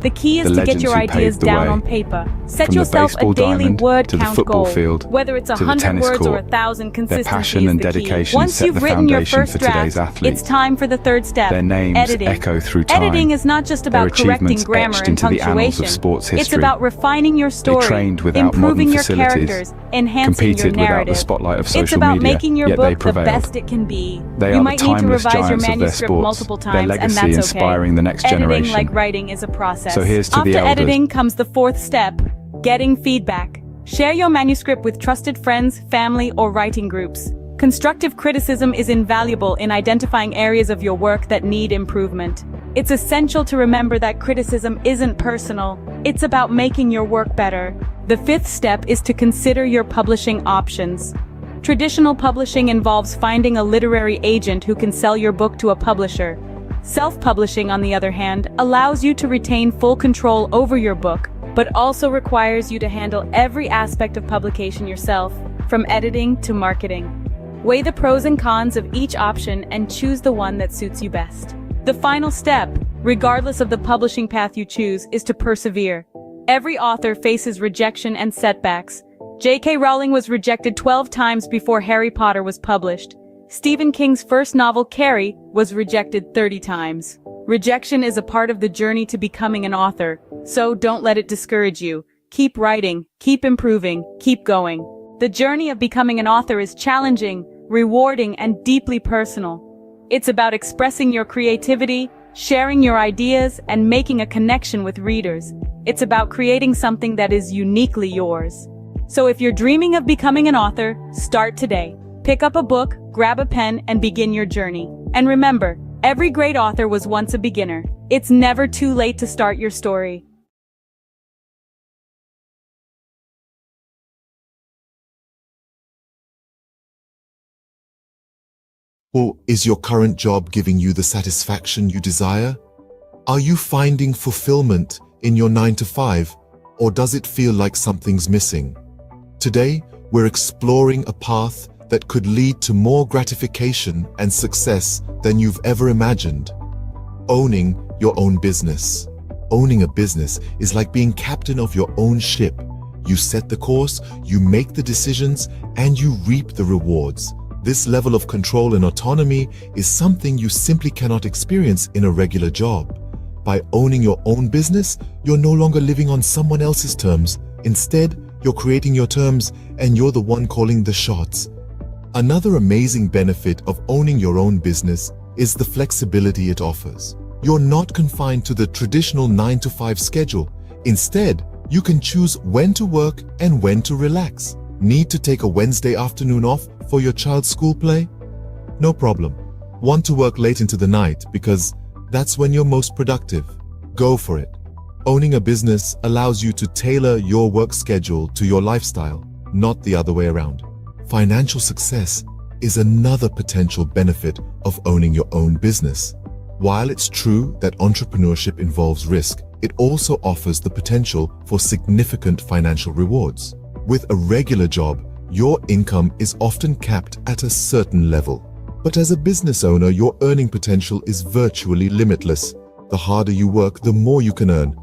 The key is The to get your legends who ideas paved the down way. on paper. Set From the yourself a baseball daily diamond word to the count football goal. field Whether it's to the 100 tennis words or court. 1,000, Their consistency passion is and the key. dedication Once set you've the written your foundation first for today's draft, athletes. it's time for the third step. Their names editing. echo through time. Editing is not just Their about correcting achievements grammar etched and into the annals punctuation. of sports It's history. about refining your story, trained without improving modern your facilities, characters, enhancing your competed without narrative. the spotlight of social It's about media, making your yet they book the prevailed. best it can be. They You are the might need to timeless revise your giants of their manuscript sports, multiple their times, and legacy that's okay. inspiring the next Editing, generation. like writing, is a process. So here's to After the elders. editing comes the fourth step, getting feedback. Share your manuscript with trusted friends, family, or writing groups. Constructive criticism is invaluable in identifying areas of your work that need improvement. It's essential to remember that criticism isn't personal. It's about making your work better. The fifth step is to consider your publishing options. Traditional publishing involves finding a literary agent who can sell your book to a publisher. Self-publishing, on the other hand, allows you to retain full control over your book, but also requires you to handle every aspect of publication yourself, from editing to marketing. Weigh the pros and cons of each option and choose the one that suits you best. The final step, regardless of the publishing path you choose, is to persevere. Every author faces rejection and setbacks. J.K. Rowling was rejected 12 times before Harry Potter was published. Stephen King's first novel, Carrie, was rejected 30 times. Rejection is a part of the journey to becoming an author, so don't let it discourage you. Keep writing, keep improving, keep going. The journey of becoming an author is challenging, rewarding, and deeply personal. It's about expressing your creativity, sharing your ideas, and making a connection with readers. It's about creating something that is uniquely yours. So if you're dreaming of becoming an author, start today. Pick up a book, grab a pen, and begin your journey. And remember, every great author was once a beginner. It's never too late to start your story. Or is your current job giving you the satisfaction you desire? Are you finding fulfillment in your 9-to-5, or does it feel like something's missing? Today, we're exploring a path that could lead to more gratification and success than you've ever imagined. Owning your own business. Owning a business is like being captain of your own ship. You set the course, you make the decisions, and you reap the rewards. This level of control and autonomy is something you simply cannot experience in a regular job. By owning your own business, you're no longer living on someone else's terms. Instead, you're creating your terms, and you're the one calling the shots. Another amazing benefit of owning your own business is the flexibility it offers. You're not confined to the traditional 9-to-5 schedule. Instead, you can choose when to work and when to relax. Need to take a Wednesday afternoon off for your child's school play? No problem. Want to work late into the night because that's when you're most productive? Go for it. Owning a business allows you to tailor your work schedule to your lifestyle, not the other way around. Financial success is another potential benefit of owning your own business. While it's true that entrepreneurship involves risk, it also offers the potential for significant financial rewards. With a regular job, your income is often capped at a certain level. But as a business owner, your earning potential is virtually limitless. The harder you work, the more you can earn.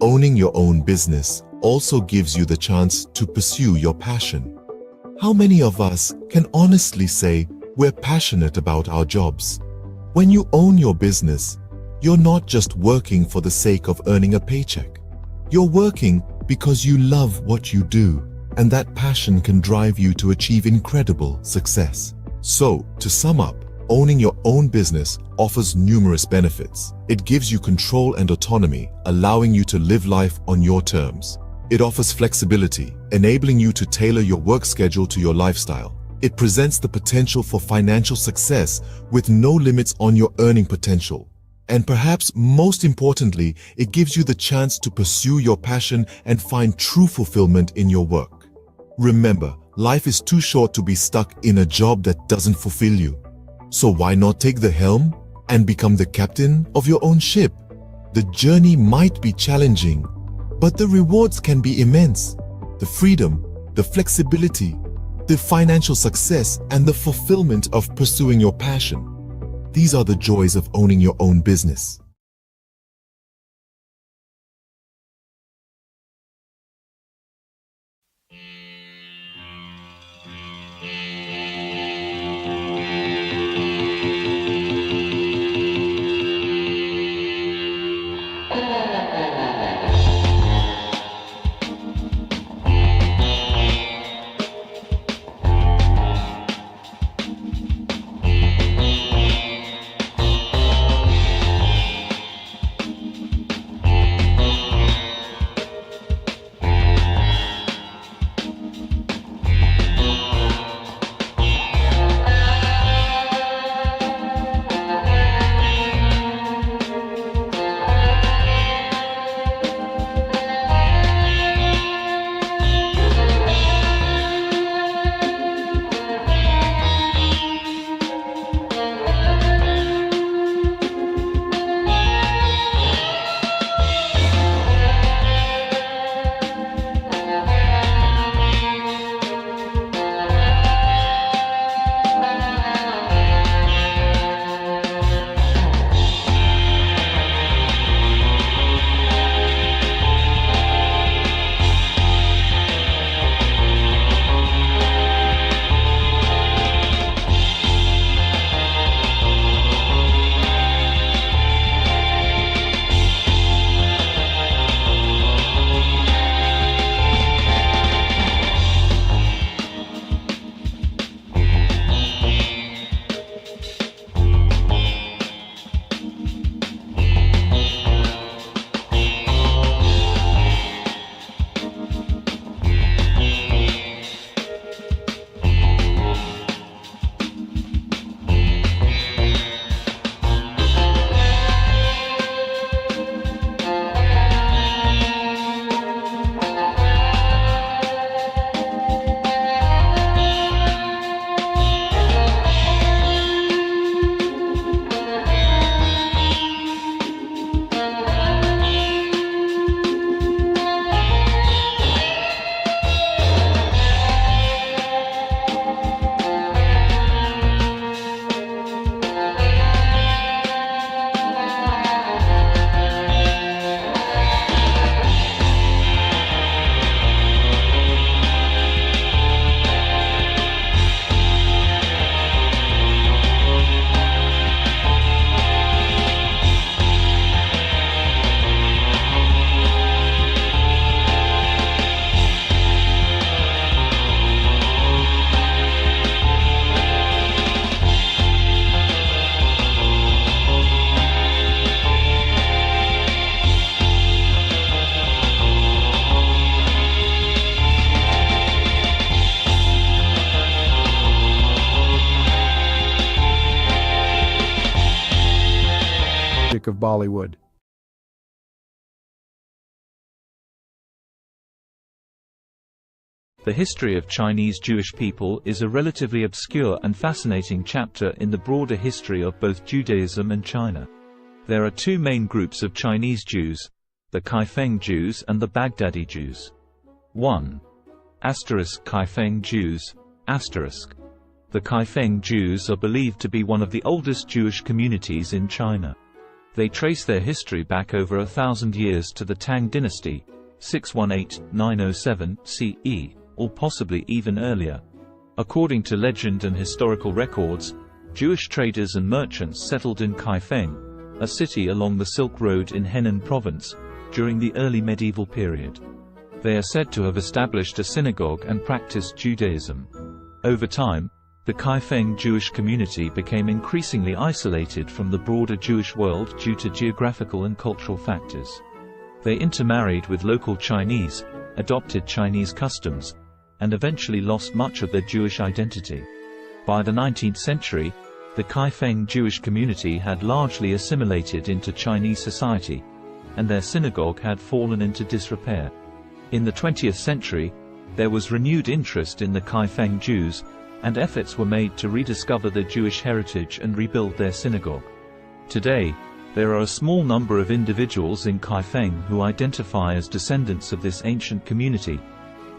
Owning your own business also gives you the chance to pursue your passion. How many of us can honestly say we're passionate about our jobs? When you own your business, you're not just working for the sake of earning a paycheck. You're working because you love what you do, and that passion can drive you to achieve incredible success. So, to sum up, owning your own business offers numerous benefits. It gives you control and autonomy, allowing you to live life on your terms. It offers flexibility, enabling you to tailor your work schedule to your lifestyle. It presents the potential for financial success with no limits on your earning potential. And perhaps most importantly, it gives you the chance to pursue your passion and find true fulfillment in your work. Remember, life is too short to be stuck in a job that doesn't fulfill you. So why not take the helm and become the captain of your own ship? The journey might be challenging, but the rewards can be immense. The freedom, the flexibility, the financial success, and the fulfillment of pursuing your passion. These are the joys of owning your own business. of Bollywood. The history of Chinese Jewish people is a relatively obscure and fascinating chapter in the broader history of both Judaism and China. There are two main groups of Chinese Jews, the Kaifeng Jews and the Baghdadi Jews. 1. Kaifeng Jews. The Kaifeng Jews are believed to be one of the oldest Jewish communities in China. They trace their history back over 1,000 years to the Tang dynasty, 618–907 CE, or possibly even earlier. According to legend and historical records, Jewish traders and merchants settled in Kaifeng, a city along the Silk Road in Henan province, during the early medieval period. They are said to have established a synagogue and practiced Judaism. Over time, the Kaifeng Jewish community became increasingly isolated from the broader Jewish world due to geographical and cultural factors. They intermarried with local Chinese, adopted Chinese customs, and eventually lost much of their Jewish identity. By the 19th century, the Kaifeng Jewish community had largely assimilated into Chinese society, and their synagogue had fallen into disrepair. In the 20th century, there was renewed interest in the Kaifeng Jews, and efforts were made to rediscover their Jewish heritage and rebuild their synagogue. Today, there are a small number of individuals in Kaifeng who identify as descendants of this ancient community,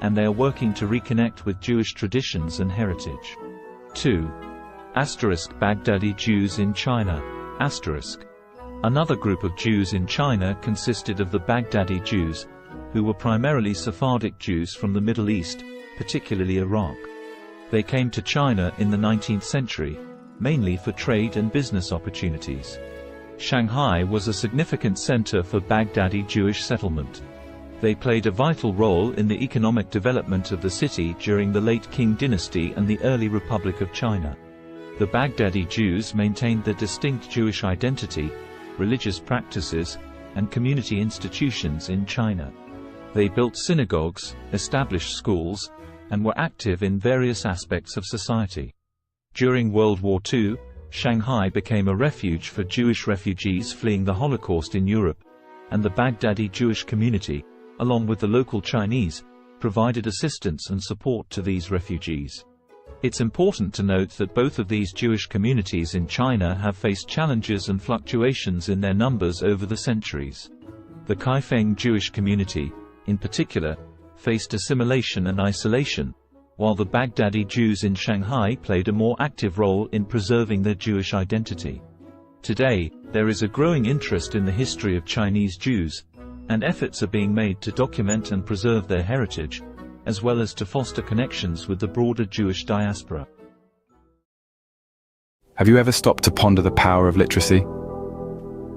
and they are working to reconnect with Jewish traditions and heritage. 2. Baghdadi Jews in China. Another group of Jews in China consisted of the Baghdadi Jews, who were primarily Sephardic Jews from the Middle East, particularly Iraq. They came to China in the 19th century, mainly for trade and business opportunities. Shanghai was a significant center for Baghdadi Jewish settlement. They played a vital role in the economic development of the city during the late Qing dynasty and the early Republic of China. The Baghdadi Jews maintained their distinct Jewish identity, religious practices, and community institutions in China. They built synagogues, established schools, and were active in various aspects of society. During World War II, Shanghai became a refuge for Jewish refugees fleeing the Holocaust in Europe, and the Baghdadi Jewish community, along with the local Chinese, provided assistance and support to these refugees. It's important to note that both of these Jewish communities in China have faced challenges and fluctuations in their numbers over the centuries. The Kaifeng Jewish community, in particular, faced assimilation and isolation, while the Baghdadi Jews in Shanghai played a more active role in preserving their Jewish identity. Today, there is a growing interest in the history of Chinese Jews, and efforts are being made to document and preserve their heritage, as well as to foster connections with the broader Jewish diaspora. Have you ever stopped to ponder the power of literacy?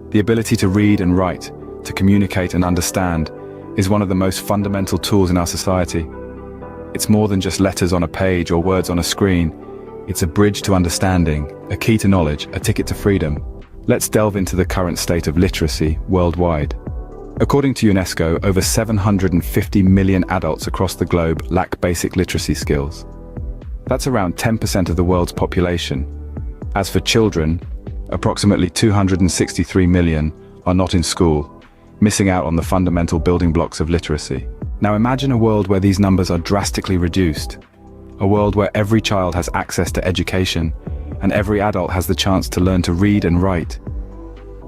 The ability to read and write, to communicate and understand, is one of the most fundamental tools in our society. It's more than just letters on a page or words on a screen. It's a bridge to understanding, a key to knowledge, a ticket to freedom. Let's delve into the current state of literacy worldwide. According to UNESCO, over 750 million adults across the globe lack basic literacy skills. That's around 10% of the world's population. As for children, approximately 263 million are not in school, missing out on the fundamental building blocks of literacy. Now imagine a world where these numbers are drastically reduced. A world where every child has access to education, and every adult has the chance to learn to read and write.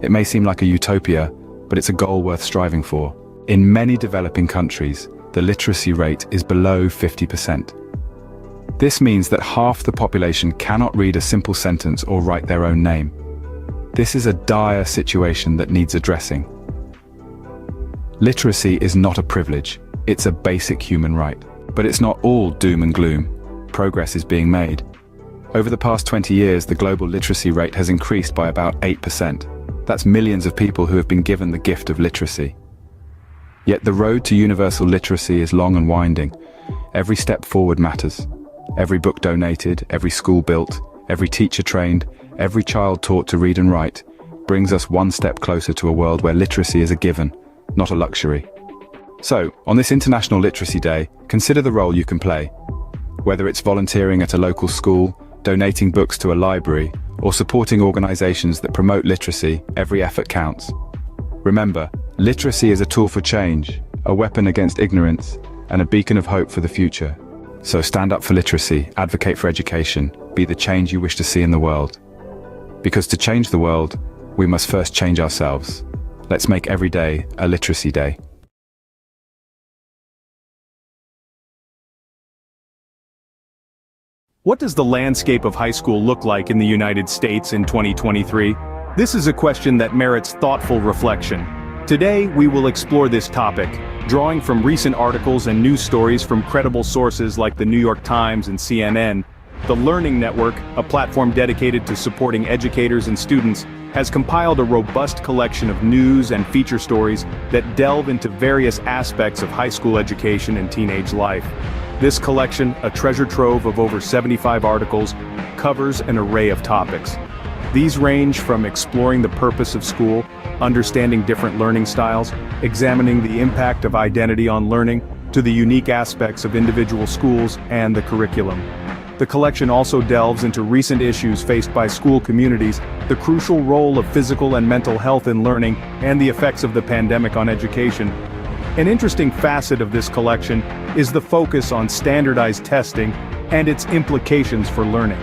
It may seem like a utopia, but it's a goal worth striving for. In many developing countries, the literacy rate is below 50%. This means that half the population cannot read a simple sentence or write their own name. This is a dire situation that needs addressing. Literacy is not a privilege, it's a basic human right. But it's not all doom and gloom. Progress is being made. Over the past 20 years, the global literacy rate has increased by about 8%. That's millions of people who have been given the gift of literacy. Yet the road to universal literacy is long and winding. Every step forward matters. Every book donated, every school built, every teacher trained, every child taught to read and write, brings us one step closer to a world where literacy is a given, not a luxury. So, on this International Literacy Day, consider the role you can play. Whether it's volunteering at a local school, donating books to a library, or supporting organizations that promote literacy, every effort counts. Remember, literacy is a tool for change, a weapon against ignorance, and a beacon of hope for the future. So stand up for literacy, advocate for education, be the change you wish to see in the world. Because to change the world, we must first change ourselves. Let's make every day a literacy day. What does the landscape of high school look like in the United States in 2023? This is a question that merits thoughtful reflection. Today, we will explore this topic, drawing from recent articles and news stories from credible sources like the New York Times and CNN. The Learning Network, a platform dedicated to supporting educators and students, has compiled a robust collection of news and feature stories that delve into various aspects of high school education and teenage life. This collection, a treasure trove of over 75 articles, covers an array of topics. These range from exploring the purpose of school, understanding different learning styles, examining the impact of identity on learning, to the unique aspects of individual schools and the curriculum. The collection also delves into recent issues faced by school communities, the crucial role of physical and mental health in learning, and the effects of the pandemic on education. An interesting facet of this collection is the focus on standardized testing and its implications for learning.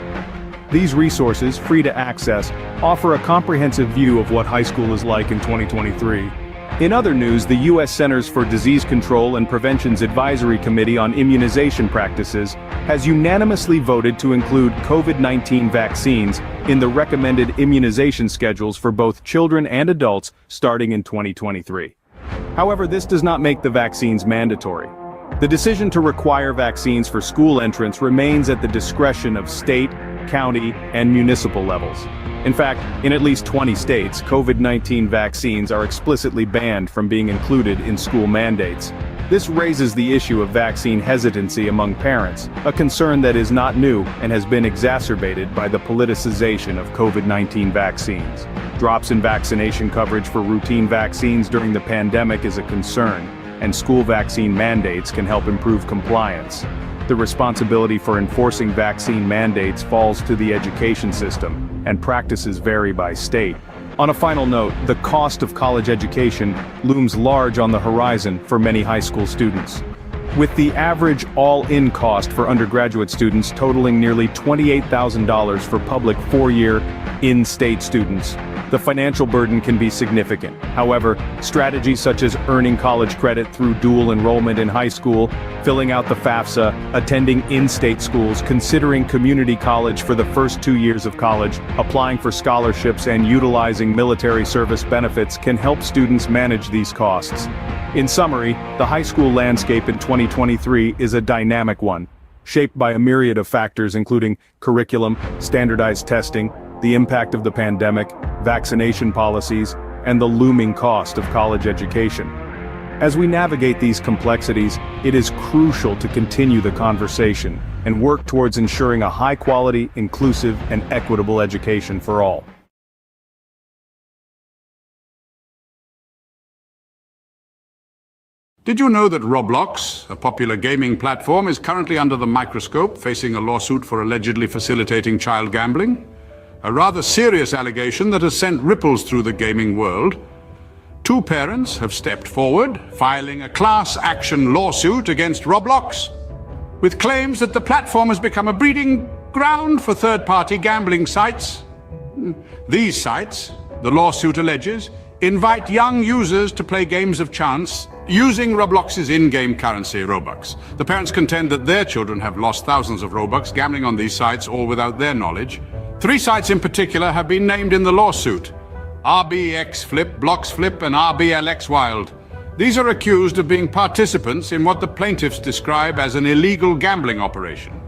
These resources, free to access, offer a comprehensive view of what high school is like in 2023. In other news, the U.S. Centers for Disease Control and Prevention's Advisory Committee on Immunization Practices has unanimously voted to include COVID-19 vaccines in the recommended immunization schedules for both children and adults starting in 2023. However, this does not make the vaccines mandatory. The decision to require vaccines for school entrance remains at the discretion of state, county, and municipal levels. In fact, in at least 20 states, COVID-19 vaccines are explicitly banned from being included in school mandates. This raises the issue of vaccine hesitancy among parents, a concern that is not new and has been exacerbated by the politicization of COVID-19 vaccines. Drops in vaccination coverage for routine vaccines during the pandemic is a concern, and school vaccine mandates can help improve compliance. The responsibility for enforcing vaccine mandates falls to the education system, and practices vary by state. On a final note, the cost of college education looms large on the horizon for many high school students. With the average all-in cost for undergraduate students totaling nearly $28,000 for public four-year, in-state students, the financial burden can be significant. However, strategies such as earning college credit through dual enrollment in high school, filling out the FAFSA, attending in-state schools, considering community college for the first 2 years of college, applying for scholarships, and utilizing military service benefits can help students manage these costs. In summary, the high school landscape in 2023 is a dynamic one, shaped by a myriad of factors including curriculum, standardized testing, the impact of the pandemic, vaccination policies, and the looming cost of college education. As we navigate these complexities, it is crucial to continue the conversation and work towards ensuring a high-quality, inclusive, and equitable education for all. Did you know that Roblox, a popular gaming platform, is currently under the microscope, facing a lawsuit for allegedly facilitating child gambling? A rather serious allegation that has sent ripples through the gaming world. Two parents have stepped forward, filing a class action lawsuit against Roblox, with claims that the platform has become a breeding ground for third-party gambling sites. These sites, the lawsuit alleges, invite young users to play games of chance using Roblox's in-game currency, Robux. The parents contend that their children have lost thousands of Robux gambling on these sites, all without their knowledge. 3 sites in particular have been named in the lawsuit: RBX Flip, Blocks Flip, and RBLX Wild. These are accused of being participants in what the plaintiffs describe as an illegal gambling operation.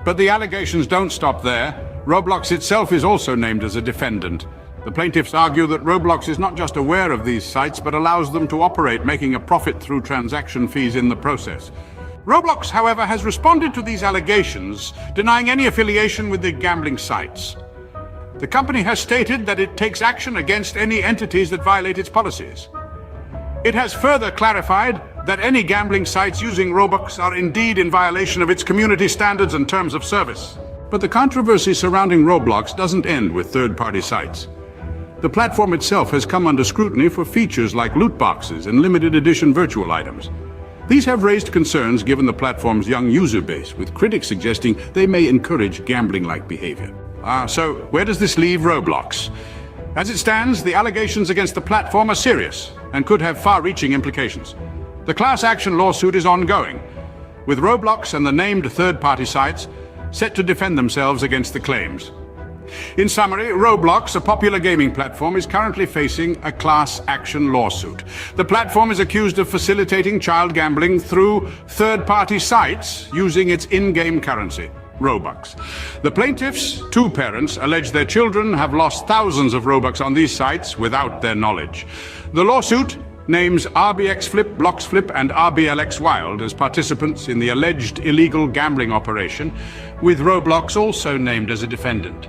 But the allegations don't stop there. Roblox itself is also named as a defendant. The plaintiffs argue that Roblox is not just aware of these sites, but allows them to operate, making a profit through transaction fees in the process. Roblox, however, has responded to these allegations, denying any affiliation with the gambling sites. The company has stated that it takes action against any entities that violate its policies. It has further clarified that any gambling sites using Robux are indeed in violation of its community standards and terms of service. But the controversy surrounding Roblox doesn't end with third-party sites. The platform itself has come under scrutiny for features like loot boxes and limited edition virtual items. These have raised concerns given the platform's young user base, with critics suggesting they may encourage gambling-like behavior. So where does this leave Roblox? As it stands, the allegations against the platform are serious and could have far-reaching implications. The class action lawsuit is ongoing, with Roblox and the named third-party sites set to defend themselves against the claims. In summary, Roblox, a popular gaming platform, is currently facing a class action lawsuit. The platform is accused of facilitating child gambling through third-party sites using its in-game currency, Robux. The plaintiffs, two parents, allege their children have lost thousands of Robux on these sites without their knowledge. The lawsuit names RBX Flip, Blocks Flip, and RBLX Wild as participants in the alleged illegal gambling operation, with Roblox also named as a defendant.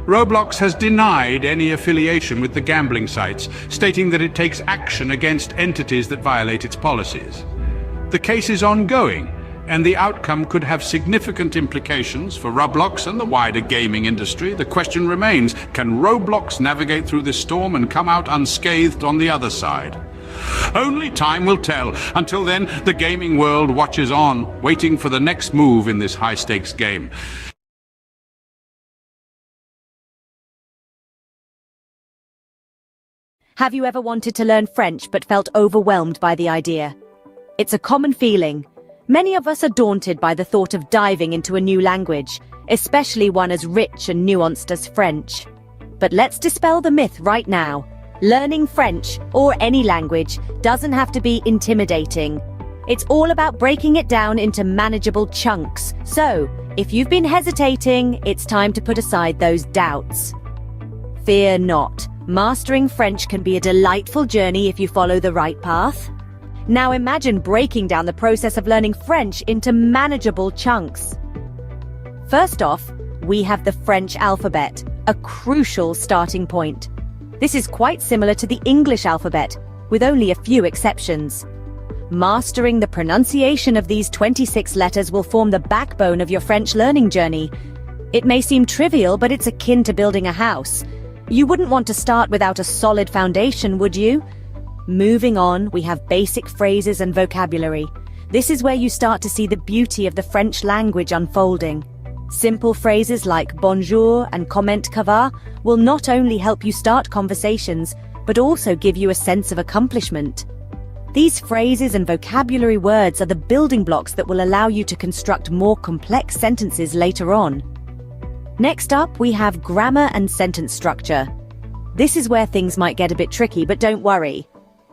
Roblox has denied any affiliation with the gambling sites, stating that it takes action against entities that violate its policies. The case is ongoing, and the outcome could have significant implications for Roblox and the wider gaming industry. The question remains, can Roblox navigate through this storm and come out unscathed on the other side? Only time will tell. Until then, the gaming world watches on, waiting for the next move in this high-stakes game. Have you ever wanted to learn French but felt overwhelmed by the idea? It's a common feeling. Many of us are daunted by the thought of diving into a new language, especially one as rich and nuanced as French. But let's dispel the myth right now. Learning French, or any language, doesn't have to be intimidating. It's all about breaking it down into manageable chunks. So, if you've been hesitating, it's time to put aside those doubts. Fear not. Mastering French can be a delightful journey if you follow the right path. Now imagine breaking down the process of learning French into manageable chunks. First off, we have the French alphabet, a crucial starting point. This is quite similar to the English alphabet, with only a few exceptions. Mastering the pronunciation of these 26 letters will form the backbone of your French learning journey. It may seem trivial, but it's akin to building a house. You wouldn't want to start without a solid foundation, would you? Moving on, we have basic phrases and vocabulary. This is where you start to see the beauty of the French language unfolding. Simple phrases like bonjour and comment ça va will not only help you start conversations, but also give you a sense of accomplishment. These phrases and vocabulary words are the building blocks that will allow you to construct more complex sentences later on. Next up, we have grammar and sentence structure. This is where things might get a bit tricky, but don't worry.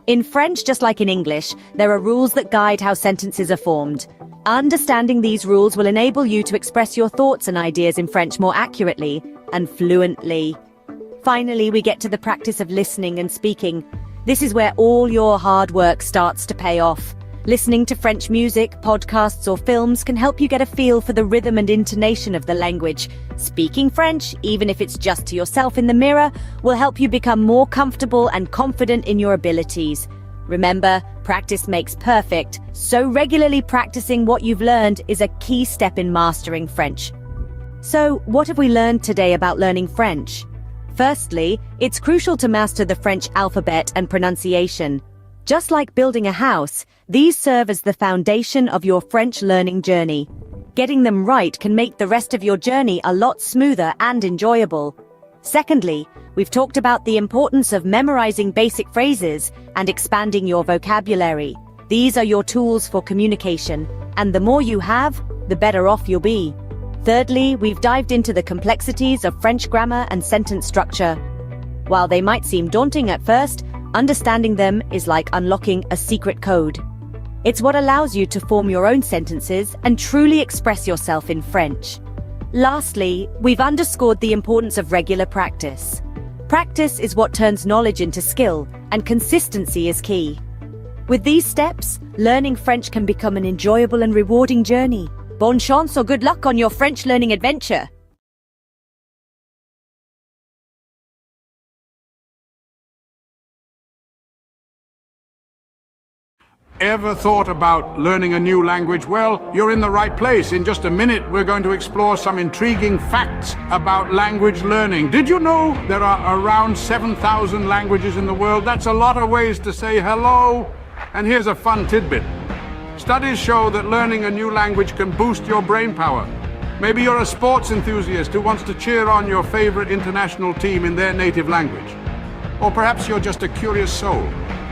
In French, just like in English, there are rules that guide how sentences are formed. Understanding these rules will enable you to express your thoughts and ideas in French more accurately and fluently. Finally, we get to the practice of listening and speaking. This is where all your hard work starts to pay off. Listening to French music, podcasts, or films can help you get a feel for the rhythm and intonation of the language. Speaking French, even if it's just to yourself in the mirror, will help you become more comfortable and confident in your abilities. Remember, practice makes perfect, so regularly practicing what you've learned is a key step in mastering French. So, what have we learned today about learning French? Firstly, it's crucial to master the French alphabet and pronunciation. Just like building a house, these serve as the foundation of your French learning journey. Getting them right can make the rest of your journey a lot smoother and enjoyable. Secondly, we've talked about the importance of memorizing basic phrases and expanding your vocabulary. These are your tools for communication, and the more you have, the better off you'll be. Thirdly, we've dived into the complexities of French grammar and sentence structure. While they might seem daunting at first, understanding them is like unlocking a secret code. It's what allows you to form your own sentences and truly express yourself in French. Lastly, we've underscored the importance of regular practice. Practice is what turns knowledge into skill, and consistency is key. With these steps, learning French can become an enjoyable and rewarding journey. Bonne chance or good luck on your French learning adventure! Ever thought about learning a new language? Well, you're in the right place. In just a minute, we're going to explore some intriguing facts about language learning. Did you know there are around 7,000 languages in the world? That's a lot of ways to say hello. And here's a fun tidbit. Studies show that learning a new language can boost your brain power. Maybe you're a sports enthusiast who wants to cheer on your favorite international team in their native language. Or perhaps you're just a curious soul,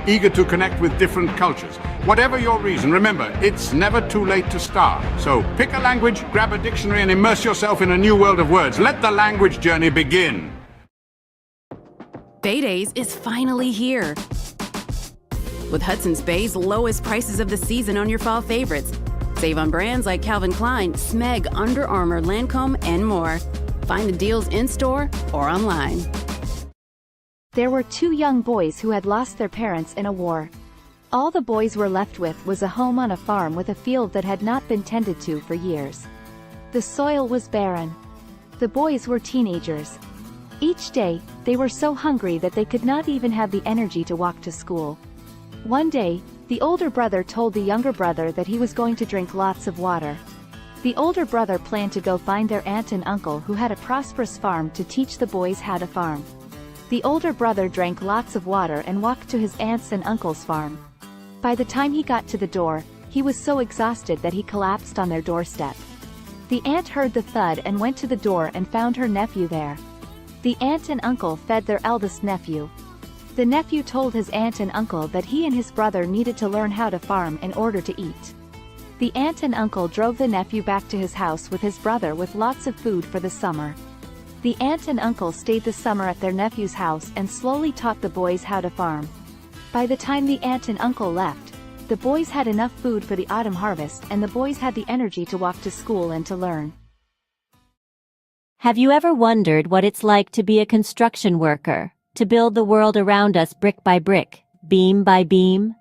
eager to connect with different cultures. Whatever your reason, remember, it's never too late to start. So pick a language, grab a dictionary, and immerse yourself in a new world of words. Let the language journey begin. Bay Days is finally here. With Hudson's Bay's lowest prices of the season on your fall favorites. Save on brands like Calvin Klein, Smeg, Under Armour, Lancome, and more. Find the deals in-store or online. There were two young boys who had lost their parents in a war. All the boys were left with was a home on a farm with a field that had not been tended to for years. The soil was barren. The boys were teenagers. Each day, they were so hungry that they could not even have the energy to walk to school. One day, the older brother told the younger brother that he was going to drink lots of water. The older brother planned to go find their aunt and uncle who had a prosperous farm to teach the boys how to farm. The older brother drank lots of water and walked to his aunt's and uncle's farm. By the time he got to the door, he was so exhausted that he collapsed on their doorstep. The aunt heard the thud and went to the door and found her nephew there. The aunt and uncle fed their eldest nephew. The nephew told his aunt and uncle that he and his brother needed to learn how to farm in order to eat. The aunt and uncle drove the nephew back to his house with his brother with lots of food for the summer. The aunt and uncle stayed the summer at their nephew's house and slowly taught the boys how to farm. By the time the aunt and uncle left, the boys had enough food for the autumn harvest and the boys had the energy to walk to school and to learn. Have you ever wondered what it's like to be a construction worker, to build the world around us brick by brick, beam by beam?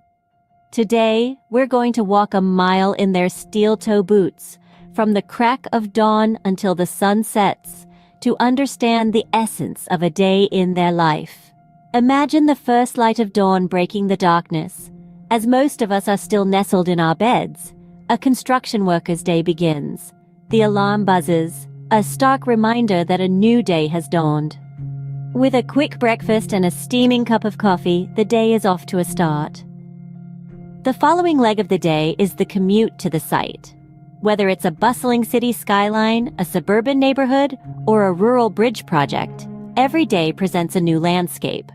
Today, we're going to walk a mile in their steel-toe boots, from the crack of dawn until the sun sets, to understand the essence of a day in their life. Imagine the first light of dawn breaking the darkness. As most of us are still nestled in our beds, a construction worker's day begins. The alarm buzzes, a stark reminder that a new day has dawned. With a quick breakfast and a steaming cup of coffee, the day is off to a start. The following leg of the day is the commute to the site. Whether it's a bustling city skyline, a suburban neighborhood, or a rural bridge project, every day presents a new landscape.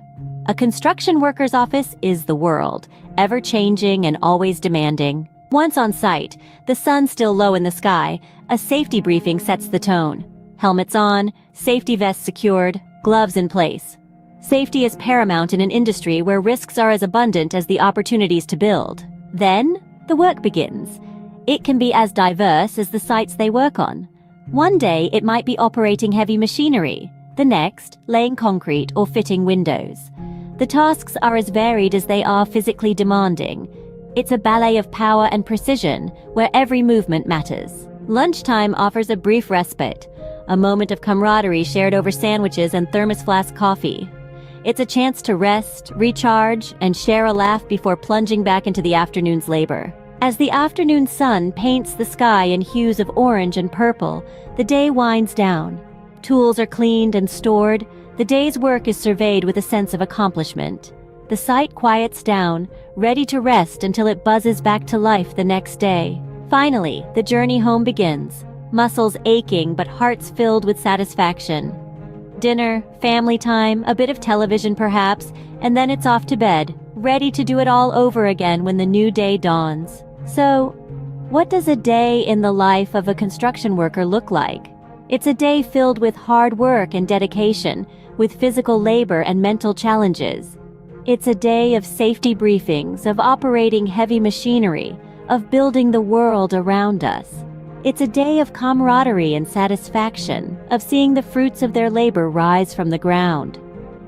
A construction worker's office is the world, ever-changing and always demanding. Once on site, the sun still low in the sky, a safety briefing sets the tone. Helmets on, safety vests secured, gloves in place. Safety is paramount in an industry where risks are as abundant as the opportunities to build. Then, the work begins. It can be as diverse as the sites they work on. One day, it might be operating heavy machinery. The next, laying concrete or fitting windows. The tasks are as varied as they are physically demanding. It's a ballet of power and precision, where every movement matters. Lunchtime offers a brief respite, a moment of camaraderie shared over sandwiches and thermos flask coffee. It's a chance to rest, recharge, and share a laugh before plunging back into the afternoon's labor. As the afternoon sun paints the sky in hues of orange and purple, the day winds down. Tools are cleaned and stored. The day's work is surveyed with a sense of accomplishment. The site quiets down, ready to rest until it buzzes back to life the next day. Finally, the journey home begins. Muscles aching but hearts filled with satisfaction. Dinner, family time, a bit of television perhaps, and then it's off to bed, ready to do it all over again when the new day dawns. So, what does a day in the life of a construction worker look like? It's a day filled with hard work and dedication, with physical labor and mental challenges. It's a day of safety briefings, of operating heavy machinery, of building the world around us. It's a day of camaraderie and satisfaction, of seeing the fruits of their labor rise from the ground.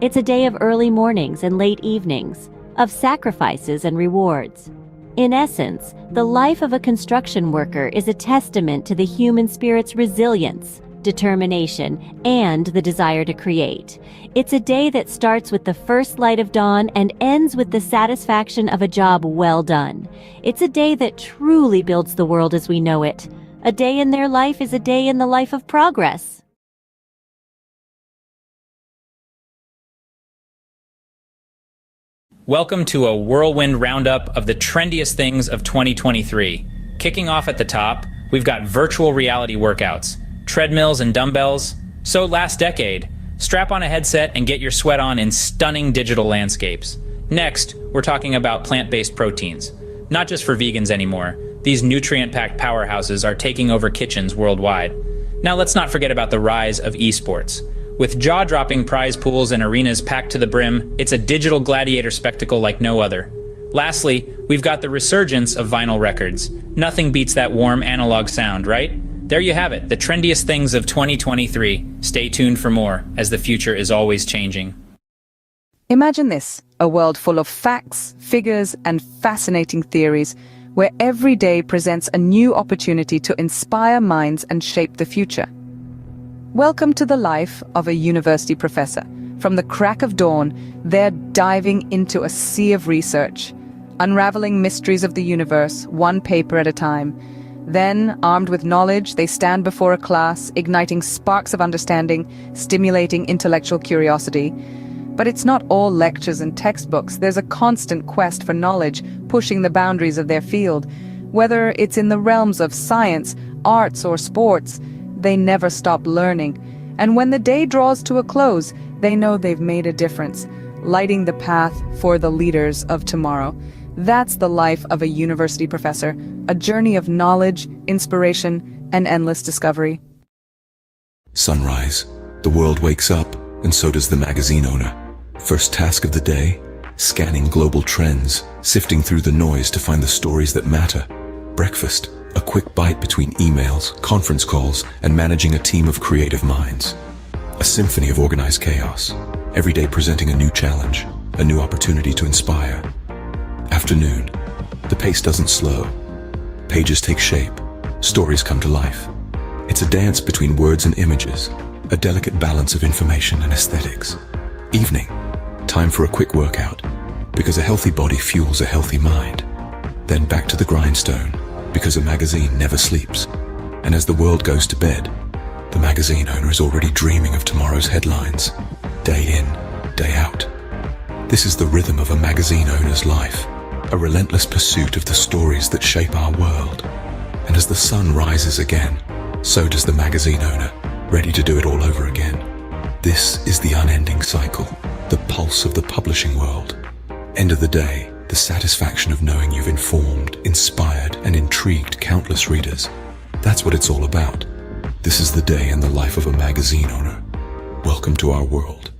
It's a day of early mornings and late evenings, of sacrifices and rewards. In essence, the life of a construction worker is a testament to the human spirit's resilience, determination, and the desire to create. It's a day that starts with the first light of dawn and ends with the satisfaction of a job well done. It's a day that truly builds the world as we know it. A day in their life is a day in the life of progress. Welcome to a whirlwind roundup of the trendiest things of 2023. Kicking off at the top, we've got virtual reality workouts, treadmills and dumbbells. So last decade, strap on a headset and get your sweat on in stunning digital landscapes. Next, we're talking about plant-based proteins. Not just for vegans anymore, these nutrient-packed powerhouses are taking over kitchens worldwide. Now let's not forget about the rise of esports. With jaw-dropping prize pools and arenas packed to the brim, it's a digital gladiator spectacle like no other. Lastly, we've got the resurgence of vinyl records. Nothing beats that warm analog sound, right? There you have it, the trendiest things of 2023. Stay tuned for more, as the future is always changing. Imagine this, a world full of facts, figures, and fascinating theories, where every day presents a new opportunity to inspire minds and shape the future. Welcome to the life of a university professor. From the crack of dawn, they're diving into a sea of research, unraveling mysteries of the universe, one paper at a time. Then, armed with knowledge, they stand before a class, igniting sparks of understanding, stimulating intellectual curiosity. But it's not all lectures and textbooks. There's a constant quest for knowledge, pushing the boundaries of their field. Whether it's in the realms of science, arts, or sports, they never stop learning. And when the day draws to a close, they know they've made a difference, lighting the path for the leaders of tomorrow. That's the life of a university professor, a journey of knowledge, inspiration, and endless discovery. Sunrise. The world wakes up, and so does the magazine owner. First task of the day, scanning global trends, sifting through the noise to find the stories that matter. Breakfast. A quick bite between emails, conference calls, and managing a team of creative minds. A symphony of organized chaos, every day presenting a new challenge, a new opportunity to inspire. Afternoon. The pace doesn't slow. Pages take shape, stories come to life. It's a dance between words and images, a delicate balance of information and aesthetics. Evening. Time for a quick workout, because a healthy body fuels a healthy mind. Then back to the grindstone, because a magazine never sleeps. And as the world goes to bed, the magazine owner is already dreaming of tomorrow's headlines, day in, day out. This is the rhythm of a magazine owner's life, a relentless pursuit of the stories that shape our world. And as the sun rises again, so does the magazine owner, ready to do it all over again. This is the unending cycle, the pulse of the publishing world. End of the day, the satisfaction of knowing you've informed, inspired, and intrigued countless readers. That's what it's all about. This is the day in the life of a magazine owner. Welcome to our world.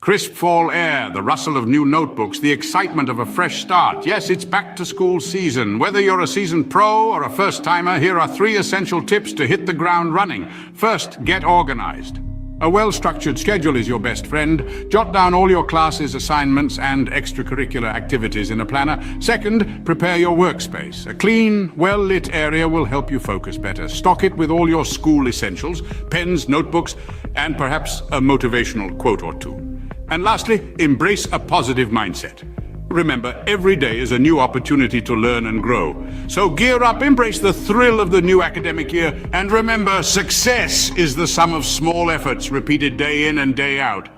Crisp fall air, the rustle of new notebooks, the excitement of a fresh start. Yes, it's back to school season. Whether you're a seasoned pro or a first-timer, here are 3 essential tips to hit the ground running. First, get organized. A well-structured schedule is your best friend. Jot down all your classes, assignments, and extracurricular activities in a planner. Second, prepare your workspace. A clean, well-lit area will help you focus better. Stock it with all your school essentials, pens, notebooks, and perhaps a motivational quote or two. And lastly, embrace a positive mindset. Remember, every day is a new opportunity to learn and grow. So gear up, embrace the thrill of the new academic year, and remember, success is the sum of small efforts repeated day in and day out.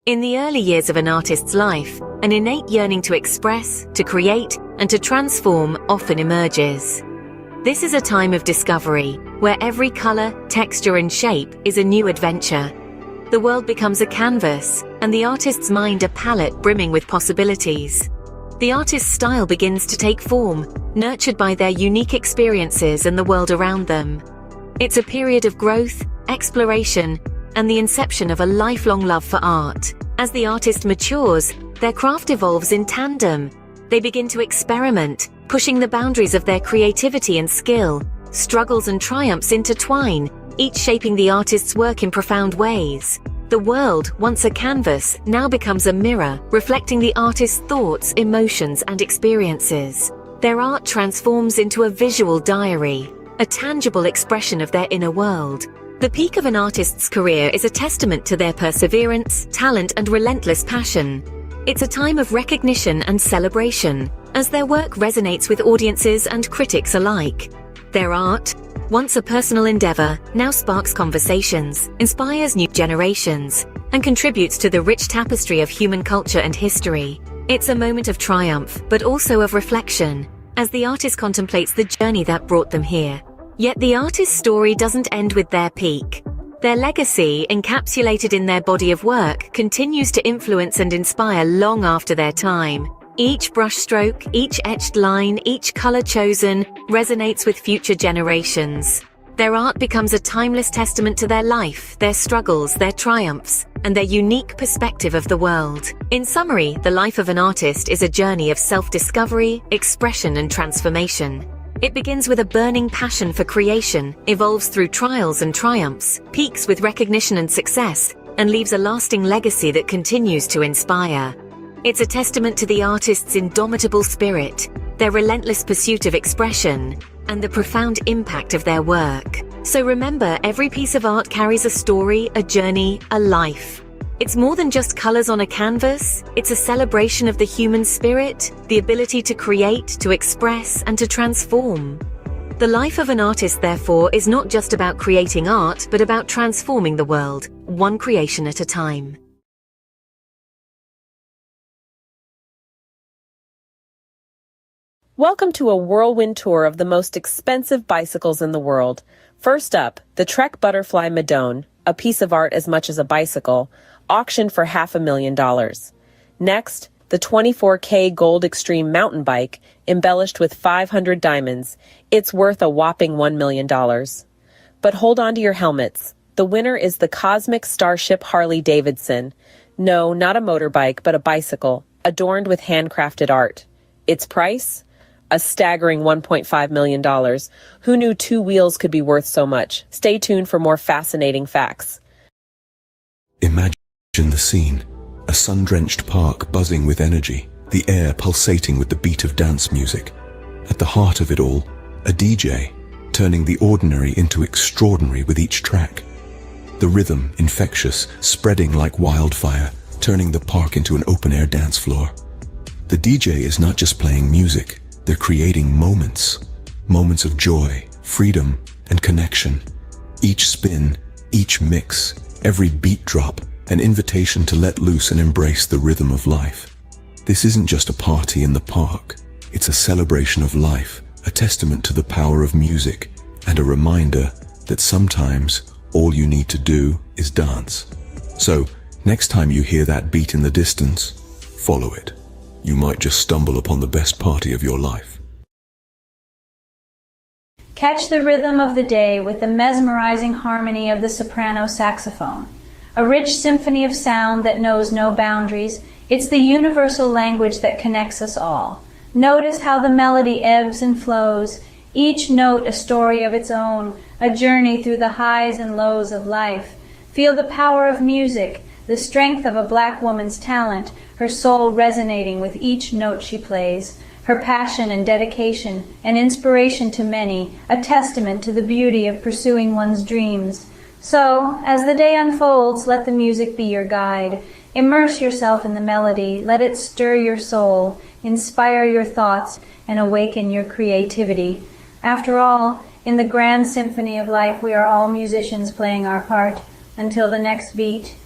In the early years of an artist's life, an innate yearning to express, to create, and to transform often emerges. This is a time of discovery, where every color, texture, and shape is a new adventure. The world becomes a canvas, and the artist's mind a palette brimming with possibilities. The artist's style begins to take form, nurtured by their unique experiences and the world around them. It's a period of growth, exploration, and the inception of a lifelong love for art. As the artist matures, their craft evolves in tandem. They begin to experiment, pushing the boundaries of their creativity and skill. Struggles and triumphs intertwine, each shaping the artist's work in profound ways. The world, once a canvas, now becomes a mirror, reflecting the artist's thoughts, emotions, and experiences. Their art transforms into a visual diary, a tangible expression of their inner world. The peak of an artist's career is a testament to their perseverance, talent, and relentless passion. It's a time of recognition and celebration, as their work resonates with audiences and critics alike. Their art, once a personal endeavor, now sparks conversations, inspires new generations, and contributes to the rich tapestry of human culture and history. It's a moment of triumph, but also of reflection, as the artist contemplates the journey that brought them here. Yet the artist's story doesn't end with their peak. Their legacy, encapsulated in their body of work, continues to influence and inspire long after their time. Each brushstroke, each etched line, each color chosen resonates with future generations. Their art becomes a timeless testament to their life, their struggles, their triumphs, and their unique perspective of the world. In summary, the life of an artist is a journey of self-discovery, expression, and transformation. It begins with a burning passion for creation, evolves through trials and triumphs, peaks with recognition and success, and leaves a lasting legacy that continues to inspire. It's a testament to the artist's indomitable spirit, their relentless pursuit of expression, and the profound impact of their work. So remember, every piece of art carries a story, a journey, a life. It's more than just colors on a canvas. It's a celebration of the human spirit, the ability to create, to express, and to transform. The life of an artist, therefore, is not just about creating art, but about transforming the world, one creation at a time. Welcome to a whirlwind tour of the most expensive bicycles in the world. First up, the Trek Butterfly Madone, a piece of art as much as a bicycle, auctioned for $500,000. Next, the 24K Gold Extreme mountain bike, embellished with 500 diamonds. It's worth a whopping $1 million. But hold on to your helmets. The winner is the Cosmic Starship Harley-Davidson. No, not a motorbike, but a bicycle, adorned with handcrafted art. Its price? A staggering $1.5 million. Who knew two wheels could be worth so much? Stay tuned for more fascinating facts. Imagine the scene. A sun-drenched park buzzing with energy, the air pulsating with the beat of dance music. At the heart of it all, a DJ, turning the ordinary into extraordinary with each track. The rhythm, infectious, spreading like wildfire, turning the park into an open-air dance floor. The DJ is not just playing music, they're creating moments. Moments of joy, freedom, and connection. Each spin, each mix, every beat drop, an invitation to let loose and embrace the rhythm of life. This isn't just a party in the park. It's a celebration of life, a testament to the power of music, and a reminder that sometimes all you need to do is dance. So, next time you hear that beat in the distance, follow it. You might just stumble upon the best party of your life. Catch the rhythm of the day with the mesmerizing harmony of the soprano saxophone. A rich symphony of sound that knows no boundaries. It's the universal language that connects us all. Notice how the melody ebbs and flows, each note a story of its own, a journey through the highs and lows of life. Feel the power of music, the strength of a black woman's talent, her soul resonating with each note she plays. Her passion and dedication, an inspiration to many, a testament to the beauty of pursuing one's dreams. So, as the day unfolds, let the music be your guide. Immerse yourself in the melody, let it stir your soul, inspire your thoughts, and awaken your creativity. After all, in the grand symphony of life, we are all musicians playing our part. Until the next beat.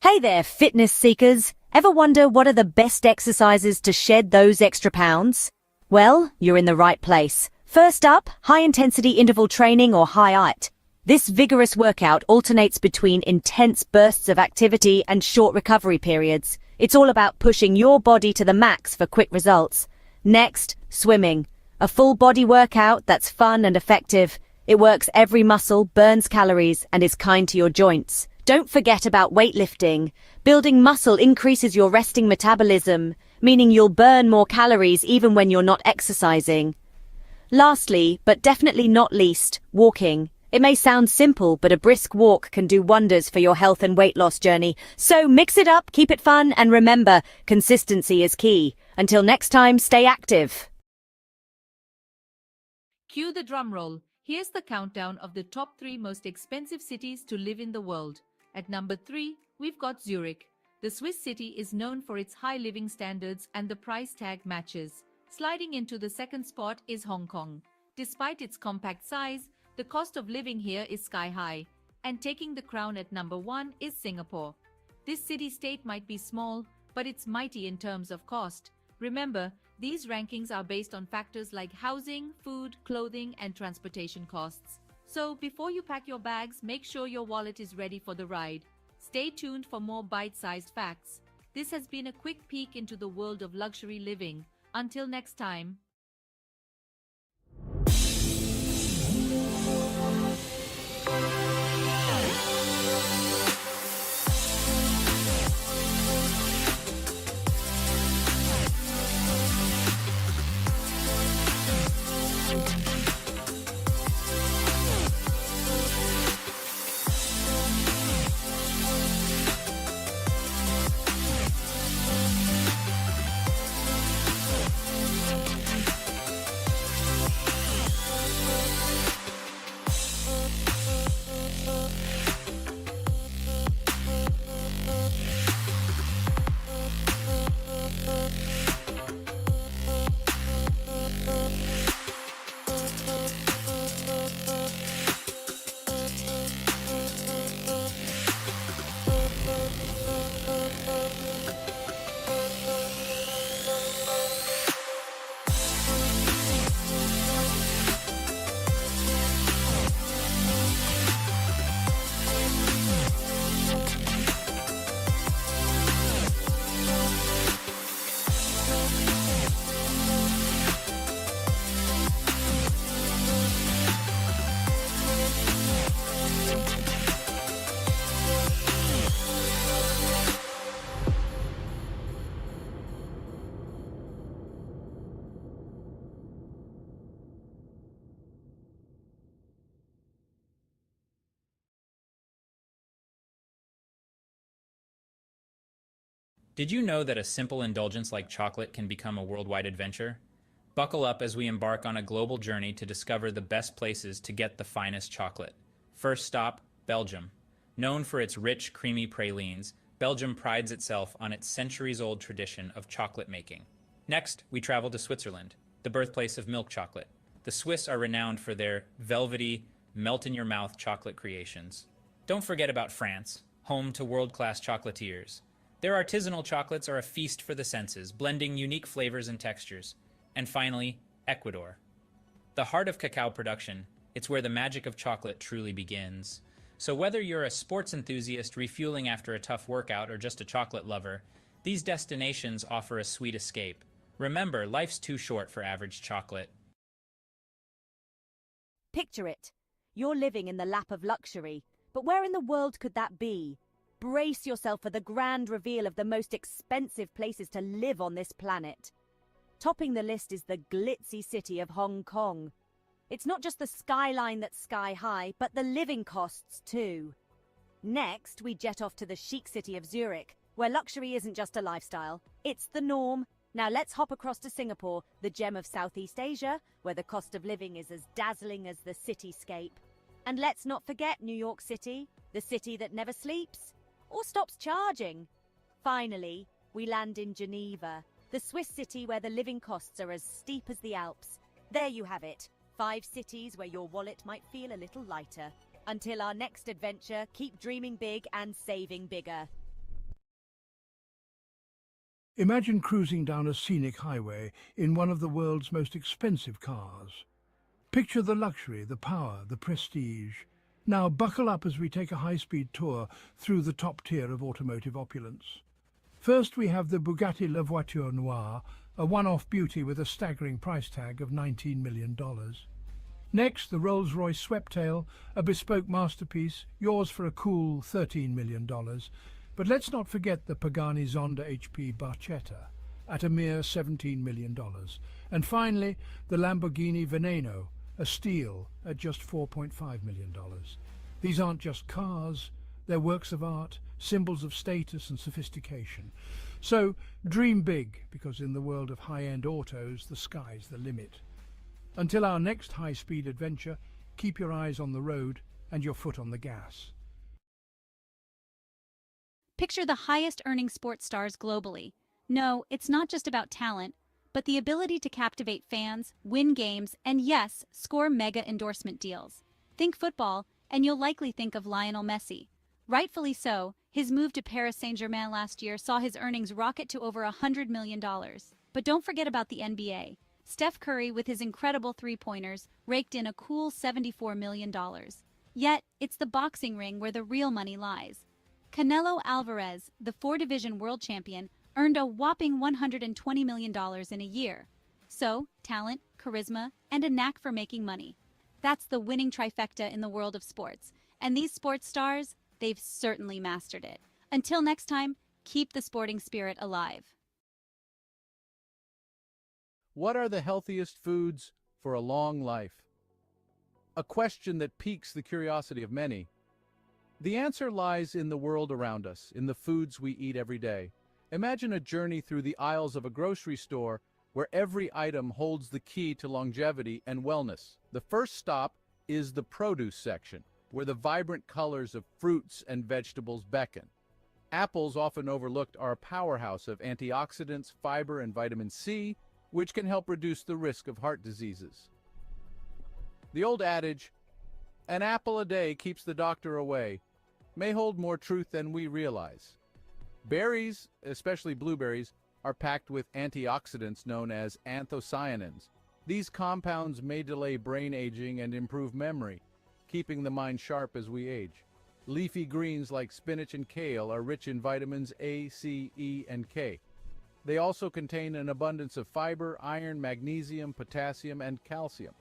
Hey there, fitness seekers. Ever wonder what are the best exercises to shed those extra pounds? Well, you're in the right place. First up, high-intensity interval training or HIIT. This vigorous workout alternates between intense bursts of activity and short recovery periods. It's all about pushing your body to the max for quick results. Next, swimming. A full body workout that's fun and effective. It works every muscle, burns calories, and is kind to your joints. Don't forget about weightlifting. Building muscle increases your resting metabolism, meaning you'll burn more calories even when you're not exercising. Lastly, but definitely not least, walking. It may sound simple, but a brisk walk can do wonders for your health and weight loss journey. So mix it up, keep it fun, and remember, consistency is key. Until next time, stay active. Cue the drum roll. Here's the countdown of the top 3 most expensive cities to live in the world. At number 3, we've got Zurich. The Swiss city is known for its high living standards and the price tag matches. Sliding into the second spot is Hong Kong. Despite its compact size, the cost of living here is sky high. And taking the crown at number 1 is Singapore. This city-state might be small, but it's mighty in terms of cost. Remember, these rankings are based on factors like housing, food, clothing, and transportation costs. So before you pack your bags, make sure your wallet is ready for the ride. Stay tuned for more bite-sized facts. This has been a quick peek into the world of luxury living. Until next time. Did you know that a simple indulgence like chocolate can become a worldwide adventure? Buckle up as we embark on a global journey to discover the best places to get the finest chocolate. First stop, Belgium. Known for its rich, creamy pralines, Belgium prides itself on its centuries-old tradition of chocolate making. Next, we travel to Switzerland, the birthplace of milk chocolate. The Swiss are renowned for their velvety, melt-in-your-mouth chocolate creations. Don't forget about France, home to world-class chocolatiers. Their artisanal chocolates are a feast for the senses, blending unique flavors and textures. And finally, Ecuador. The heart of cacao production, it's where the magic of chocolate truly begins. So whether you're a sports enthusiast refueling after a tough workout or just a chocolate lover, these destinations offer a sweet escape. Remember, life's too short for average chocolate. Picture it. You're living in the lap of luxury, but where in the world could that be? Brace yourself for the grand reveal of the most expensive places to live on this planet. Topping the list is the glitzy city of Hong Kong. It's not just the skyline that's sky high, but the living costs too. Next, we jet off to the chic city of Zurich, where luxury isn't just a lifestyle, it's the norm. Now let's hop across to Singapore, the gem of Southeast Asia, where the cost of living is as dazzling as the cityscape. And let's not forget New York City, the city that never sleeps or stops charging. Finally, we land in Geneva, the Swiss city where the living costs are as steep as the Alps. There you have it, 5 cities where your wallet might feel a little lighter. Until our next adventure, keep dreaming big and saving bigger. Imagine cruising down a scenic highway in one of the world's most expensive cars. Picture the luxury, the power, the prestige. Now buckle up as we take a high-speed tour through the top tier of automotive opulence. First we have the Bugatti La Voiture Noire, a one-off beauty with a staggering price tag of $19 million. Next, the Rolls-Royce Sweptail, a bespoke masterpiece, yours for a cool $13 million. But let's not forget the Pagani Zonda HP Barchetta, at a mere $17 million. And finally, the Lamborghini Veneno, a steal at just $4.5 million. These aren't just cars, they're works of art, symbols of status and sophistication. So dream big, because in the world of high-end autos, the sky's the limit. Until our next high-speed adventure, keep your eyes on the road and your foot on the gas. Picture the highest earning sports stars globally. No, it's not just about talent, but the ability to captivate fans, win games, and yes, score mega endorsement deals. Think football, and you'll likely think of Lionel Messi. Rightfully so, his move to Paris Saint-Germain last year saw his earnings rocket to over $100 million. But don't forget about the NBA. Steph Curry, with his incredible three-pointers, raked in a cool $74 million. Yet, it's the boxing ring where the real money lies. Canelo Alvarez, the four-division world champion, earned a whopping $120 million in a year. So, talent, charisma, and a knack for making money. That's the winning trifecta in the world of sports. And these sports stars, they've certainly mastered it. Until next time, keep the sporting spirit alive. What are the healthiest foods for a long life? A question that piques the curiosity of many. The answer lies in the world around us, in the foods we eat every day. Imagine a journey through the aisles of a grocery store where every item holds the key to longevity and wellness. The first stop is the produce section, where the vibrant colors of fruits and vegetables beckon. Apples, often overlooked, are a powerhouse of antioxidants, fiber, and vitamin C, which can help reduce the risk of heart diseases. The old adage, "An apple a day keeps the doctor away," may hold more truth than we realize. Berries, especially blueberries, are packed with antioxidants known as anthocyanins. These compounds may delay brain aging and improve memory, keeping the mind sharp as we age. Leafy greens like spinach and kale are rich in vitamins A, C, E, and K. They also contain an abundance of fiber, iron, magnesium, potassium, and calcium.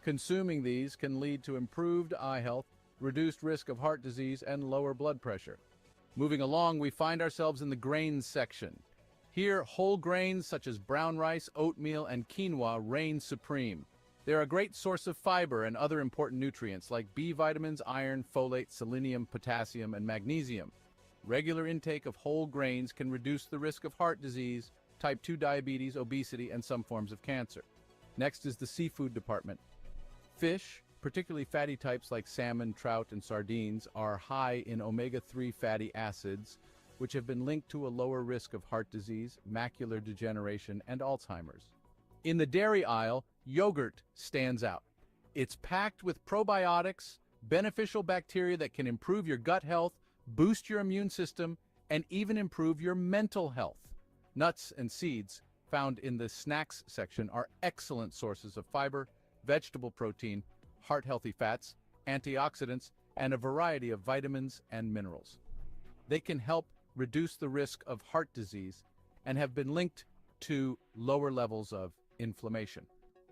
Consuming these can lead to improved eye health, reduced risk of heart disease, and lower blood pressure. Moving along, we find ourselves in the grains section. Here, whole grains such as brown rice, oatmeal, and quinoa reign supreme. They're a great source of fiber and other important nutrients like B vitamins, iron, folate, selenium, potassium, and magnesium. Regular intake of whole grains can reduce the risk of heart disease, type 2 diabetes, obesity, and some forms of cancer. Next is the seafood department. Fish, particularly fatty types like salmon, trout, and sardines, are high in omega-3 fatty acids, which have been linked to a lower risk of heart disease, macular degeneration, and Alzheimer's. In the dairy aisle, yogurt stands out. It's packed with probiotics, beneficial bacteria that can improve your gut health, boost your immune system, and even improve your mental health. Nuts and seeds, found in the snacks section, are excellent sources of fiber, vegetable protein, heart-healthy fats, antioxidants, and a variety of vitamins and minerals. They can help reduce the risk of heart disease and have been linked to lower levels of inflammation.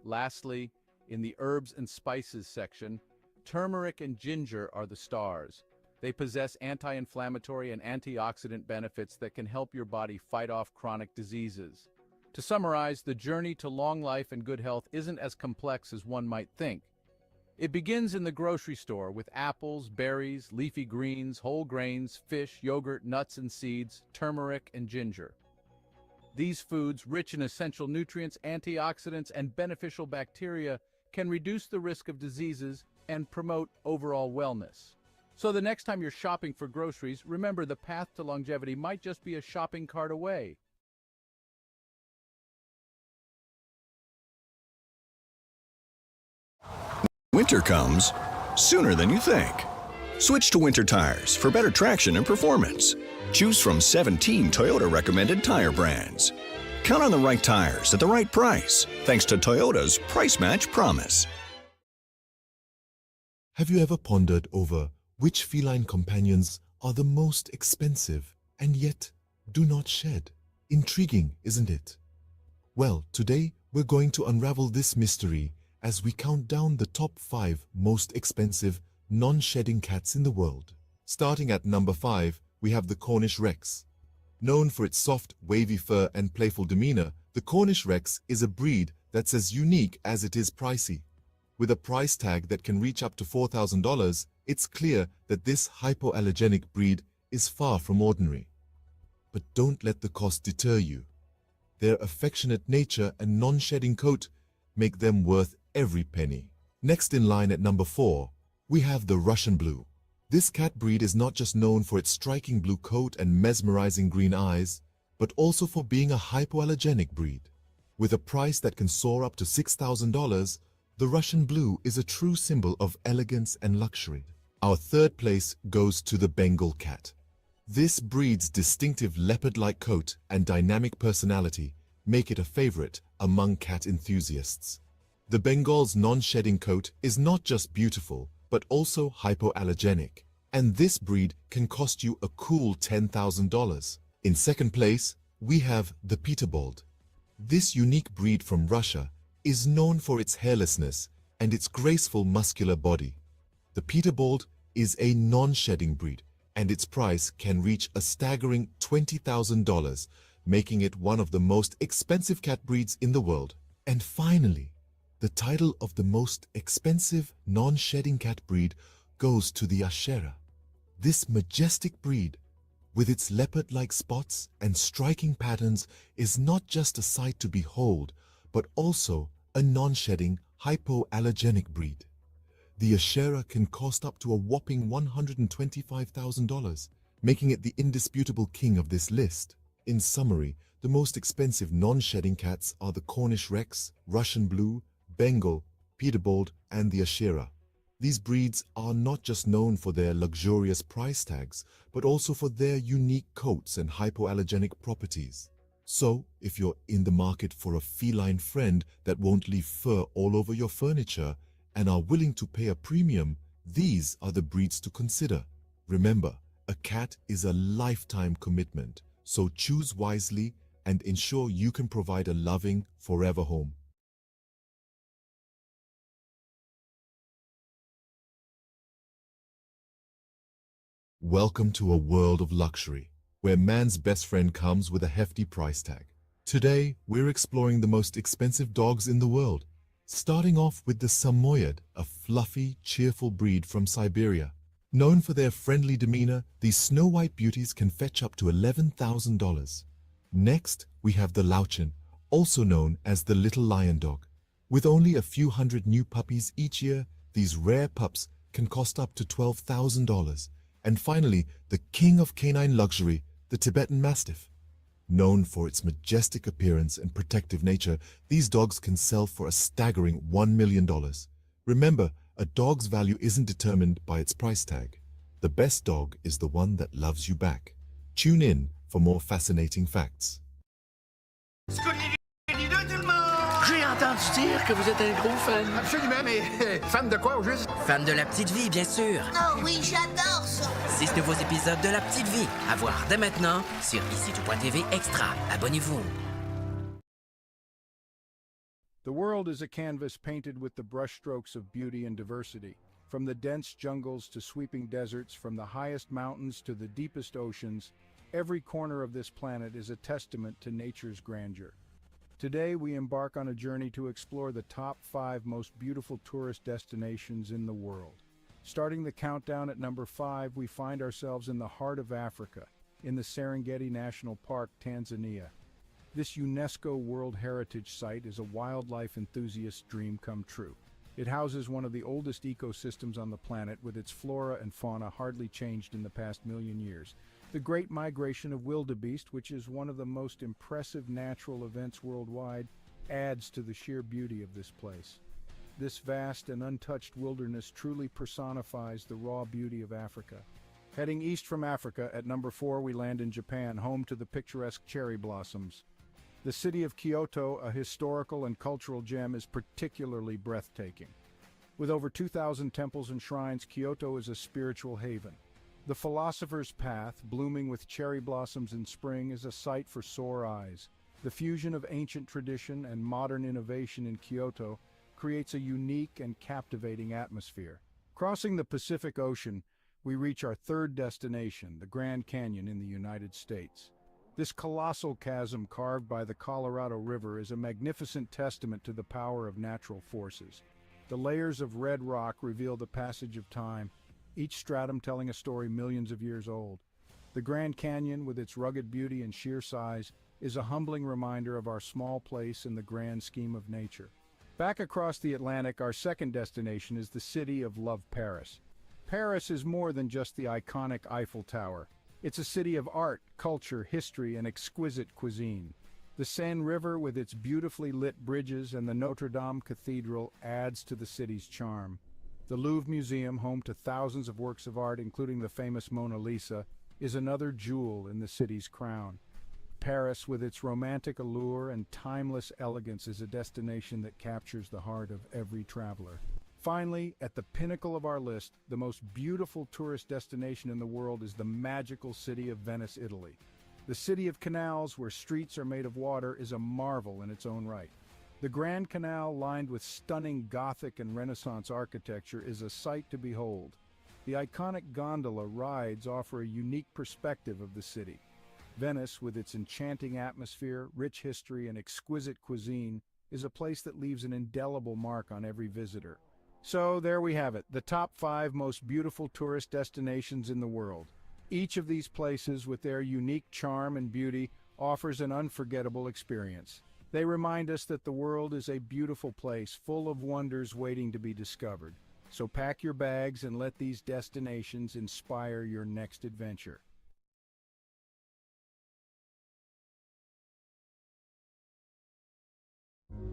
Lastly, in the herbs and spices section, turmeric and ginger are the stars. They possess anti-inflammatory and antioxidant benefits that can help your body fight off chronic diseases. To summarize, the journey to long life and good health isn't as complex as one might think. It begins in the grocery store with apples, berries, leafy greens, whole grains, fish, yogurt, nuts and seeds, turmeric, and ginger. These foods, rich in essential nutrients, antioxidants, and beneficial bacteria, can reduce the risk of diseases and promote overall wellness. So the next time you're shopping for groceries, remember the path to longevity might just be a shopping cart away. Winter comes sooner than you think. Switch to Winter tires for better traction and performance. Choose from 17 Toyota recommended tire brands. Count on the right tires at the right price, thanks to Toyota's Price Match Promise. Have you ever pondered over which feline companions are the most expensive and yet do not shed? Intriguing, isn't it? Well, today we're going to unravel this mystery as we count down the top 5 most expensive non-shedding cats in the world. Starting at number 5, we have the Cornish Rex. Known for its soft, wavy fur and playful demeanor, the Cornish Rex is a breed that's as unique as it is pricey. With a price tag that can reach up to $4,000, it's clear that this hypoallergenic breed is far from ordinary. But don't let the cost deter you. Their affectionate nature and non-shedding coat make them worth every penny. Next in line at number 4, we have the Russian Blue. This cat breed is not just known for its striking blue coat and mesmerizing green eyes, but also for being a hypoallergenic breed. With a price that can soar up to $6,000, the Russian Blue is a true symbol of elegance and luxury. Our third place goes to the Bengal cat. This breed's distinctive leopard-like coat and dynamic personality make it a favorite among cat enthusiasts. The Bengal's non-shedding coat is not just beautiful, but also hypoallergenic, and this breed can cost you a cool $10,000. In second place, we have the Peterbold. This unique breed from Russia is known for its hairlessness and its graceful muscular body. The Peterbold is a non-shedding breed, and its price can reach a staggering $20,000, making it one of the most expensive cat breeds in the world. And finally, the title of the most expensive non-shedding cat breed goes to the Ashera. This majestic breed, with its leopard-like spots and striking patterns, is not just a sight to behold, but also a non-shedding, hypoallergenic breed. The Ashera can cost up to a whopping $125,000, making it the indisputable king of this list. In summary, the most expensive non-shedding cats are the Cornish Rex, Russian Blue, Bengal, Peterbold, and the Ashera. These breeds are not just known for their luxurious price tags, but also for their unique coats and hypoallergenic properties. So, if you're in the market for a feline friend that won't leave fur all over your furniture and are willing to pay a premium, these are the breeds to consider. Remember, a cat is a lifetime commitment, so choose wisely and ensure you can provide a loving, forever home. Welcome to a world of luxury, where man's best friend comes with a hefty price tag. Today, we're exploring the most expensive dogs in the world, starting off with the Samoyed, a fluffy, cheerful breed from Siberia. Known for their friendly demeanor, these snow-white beauties can fetch up to $11,000. Next, we have the Lauchin, also known as the Little Lion Dog. With only a few hundred new puppies each year, these rare pups can cost up to $12,000. And finally, the king of canine luxury, the Tibetan Mastiff. Known for its majestic appearance and protective nature, these dogs can sell for a staggering $1 million. Remember, a dog's value isn't determined by its price tag. The best dog is the one that loves you back. Tune in for more fascinating facts. J'ai entendu dire que vous êtes un gros fan. Absolument, mais fan de quoi au juste? Fan de La Petite Vie, bien sûr. Oh oui, j'adore ça. 6 nouveaux épisodes de La Petite Vie à voir dès maintenant sur ici.tv Extra. Abonnez-vous. The world is a canvas painted with the brushstrokes of beauty and diversity. From the dense jungles to sweeping deserts, from the highest mountains to the deepest oceans, every corner of this planet is a testament to nature's grandeur. Today, we embark on a journey to explore the top 5 most beautiful tourist destinations in the world. Starting the countdown at number 5, we find ourselves in the heart of Africa, in the Serengeti National Park, Tanzania. This UNESCO World Heritage Site is a wildlife enthusiast's dream come true. It houses one of the oldest ecosystems on the planet, with its flora and fauna hardly changed in the past million years. The Great Migration of Wildebeest, which is one of the most impressive natural events worldwide, adds to the sheer beauty of this place. This vast and untouched wilderness truly personifies the raw beauty of Africa. Heading east from Africa, at number 4 we land in Japan, home to the picturesque cherry blossoms. The city of Kyoto, a historical and cultural gem, is particularly breathtaking. With over 2,000 temples and shrines, Kyoto is a spiritual haven. The Philosopher's Path, blooming with cherry blossoms in spring, is a sight for sore eyes. The fusion of ancient tradition and modern innovation in Kyoto creates a unique and captivating atmosphere. Crossing the Pacific Ocean, we reach our third destination, the Grand Canyon in the United States. This colossal chasm carved by the Colorado River is a magnificent testament to the power of natural forces. The layers of red rock reveal the passage of time, each stratum telling a story millions of years old. The Grand Canyon, with its rugged beauty and sheer size, is a humbling reminder of our small place in the grand scheme of nature. Back across the Atlantic, our second destination is the city of love, Paris. Paris is more than just the iconic Eiffel Tower. It's a city of art, culture, history, and exquisite cuisine. The Seine River, with its beautifully lit bridges, and the Notre Dame Cathedral adds to the city's charm. The Louvre Museum, home to thousands of works of art, including the famous Mona Lisa, is another jewel in the city's crown. Paris, with its romantic allure and timeless elegance, is a destination that captures the heart of every traveler. Finally, at the pinnacle of our list, the most beautiful tourist destination in the world is the magical city of Venice, Italy. The city of canals, where streets are made of water, is a marvel in its own right. The Grand Canal, lined with stunning Gothic and Renaissance architecture, is a sight to behold. The iconic gondola rides offer a unique perspective of the city. Venice, with its enchanting atmosphere, rich history, and exquisite cuisine, is a place that leaves an indelible mark on every visitor. So there we have it, the top 5 most beautiful tourist destinations in the world. Each of these places, with their unique charm and beauty, offers an unforgettable experience. They remind us that the world is a beautiful place, full of wonders waiting to be discovered. So pack your bags and let these destinations inspire your next adventure.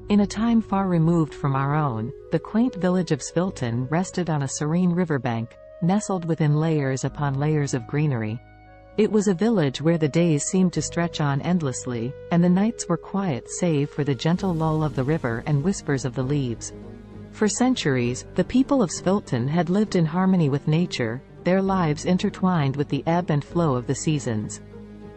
In a time far removed from our own, the quaint village of Svilton rested on a serene riverbank, nestled within layers upon layers of greenery. It was a village where the days seemed to stretch on endlessly, and the nights were quiet save for the gentle lull of the river and whispers of the leaves. For centuries, the people of Svilton had lived in harmony with nature, their lives intertwined with the ebb and flow of the seasons.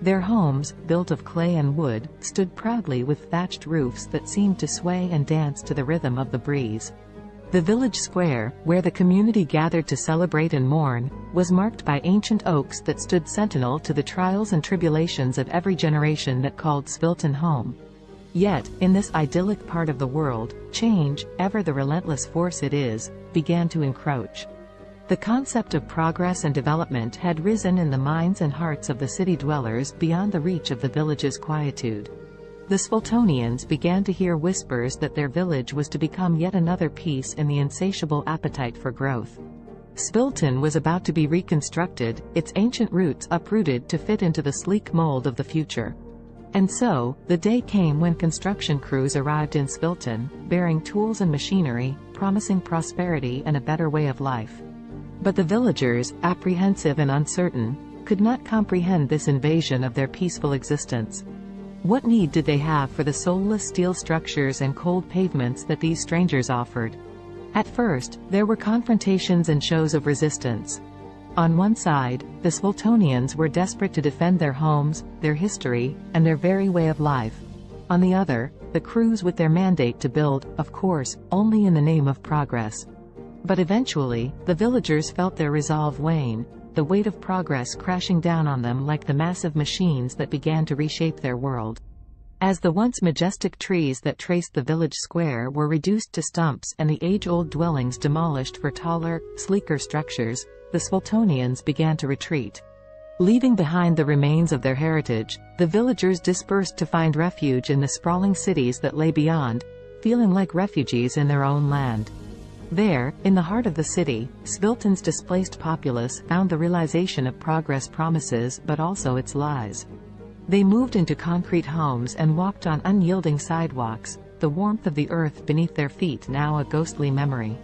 Their homes, built of clay and wood, stood proudly with thatched roofs that seemed to sway and dance to the rhythm of the breeze. The village square, where the community gathered to celebrate and mourn, was marked by ancient oaks that stood sentinel to the trials and tribulations of every generation that called Svilton home. Yet, in this idyllic part of the world, change, ever the relentless force it is, began to encroach. The concept of progress and development had risen in the minds and hearts of the city dwellers beyond the reach of the village's quietude. The Sviltonians began to hear whispers that their village was to become yet another piece in the insatiable appetite for growth. Svilton was about to be reconstructed, its ancient roots uprooted to fit into the sleek mold of the future. And so, the day came when construction crews arrived in Svilton, bearing tools and machinery, promising prosperity and a better way of life. But the villagers, apprehensive and uncertain, could not comprehend this invasion of their peaceful existence. What need did they have for the soulless steel structures and cold pavements that these strangers offered? At first, there were confrontations and shows of resistance. On one side, the Sviltonians were desperate to defend their homes, their history, and their very way of life. On the other, the crews with their mandate to build, of course, only in the name of progress. But eventually, the villagers felt their resolve wane, the weight of progress crashing down on them like the massive machines that began to reshape their world. As the once majestic trees that traced the village square were reduced to stumps and the age-old dwellings demolished for taller, sleeker structures, the Sviltonians began to retreat. Leaving behind the remains of their heritage, the villagers dispersed to find refuge in the sprawling cities that lay beyond, feeling like refugees in their own land. There, in the heart of the city, Svilton's displaced populace found the realization of progress promises but also its lies. They moved into concrete homes and walked on unyielding sidewalks, the warmth of the earth beneath their feet now a ghostly memory.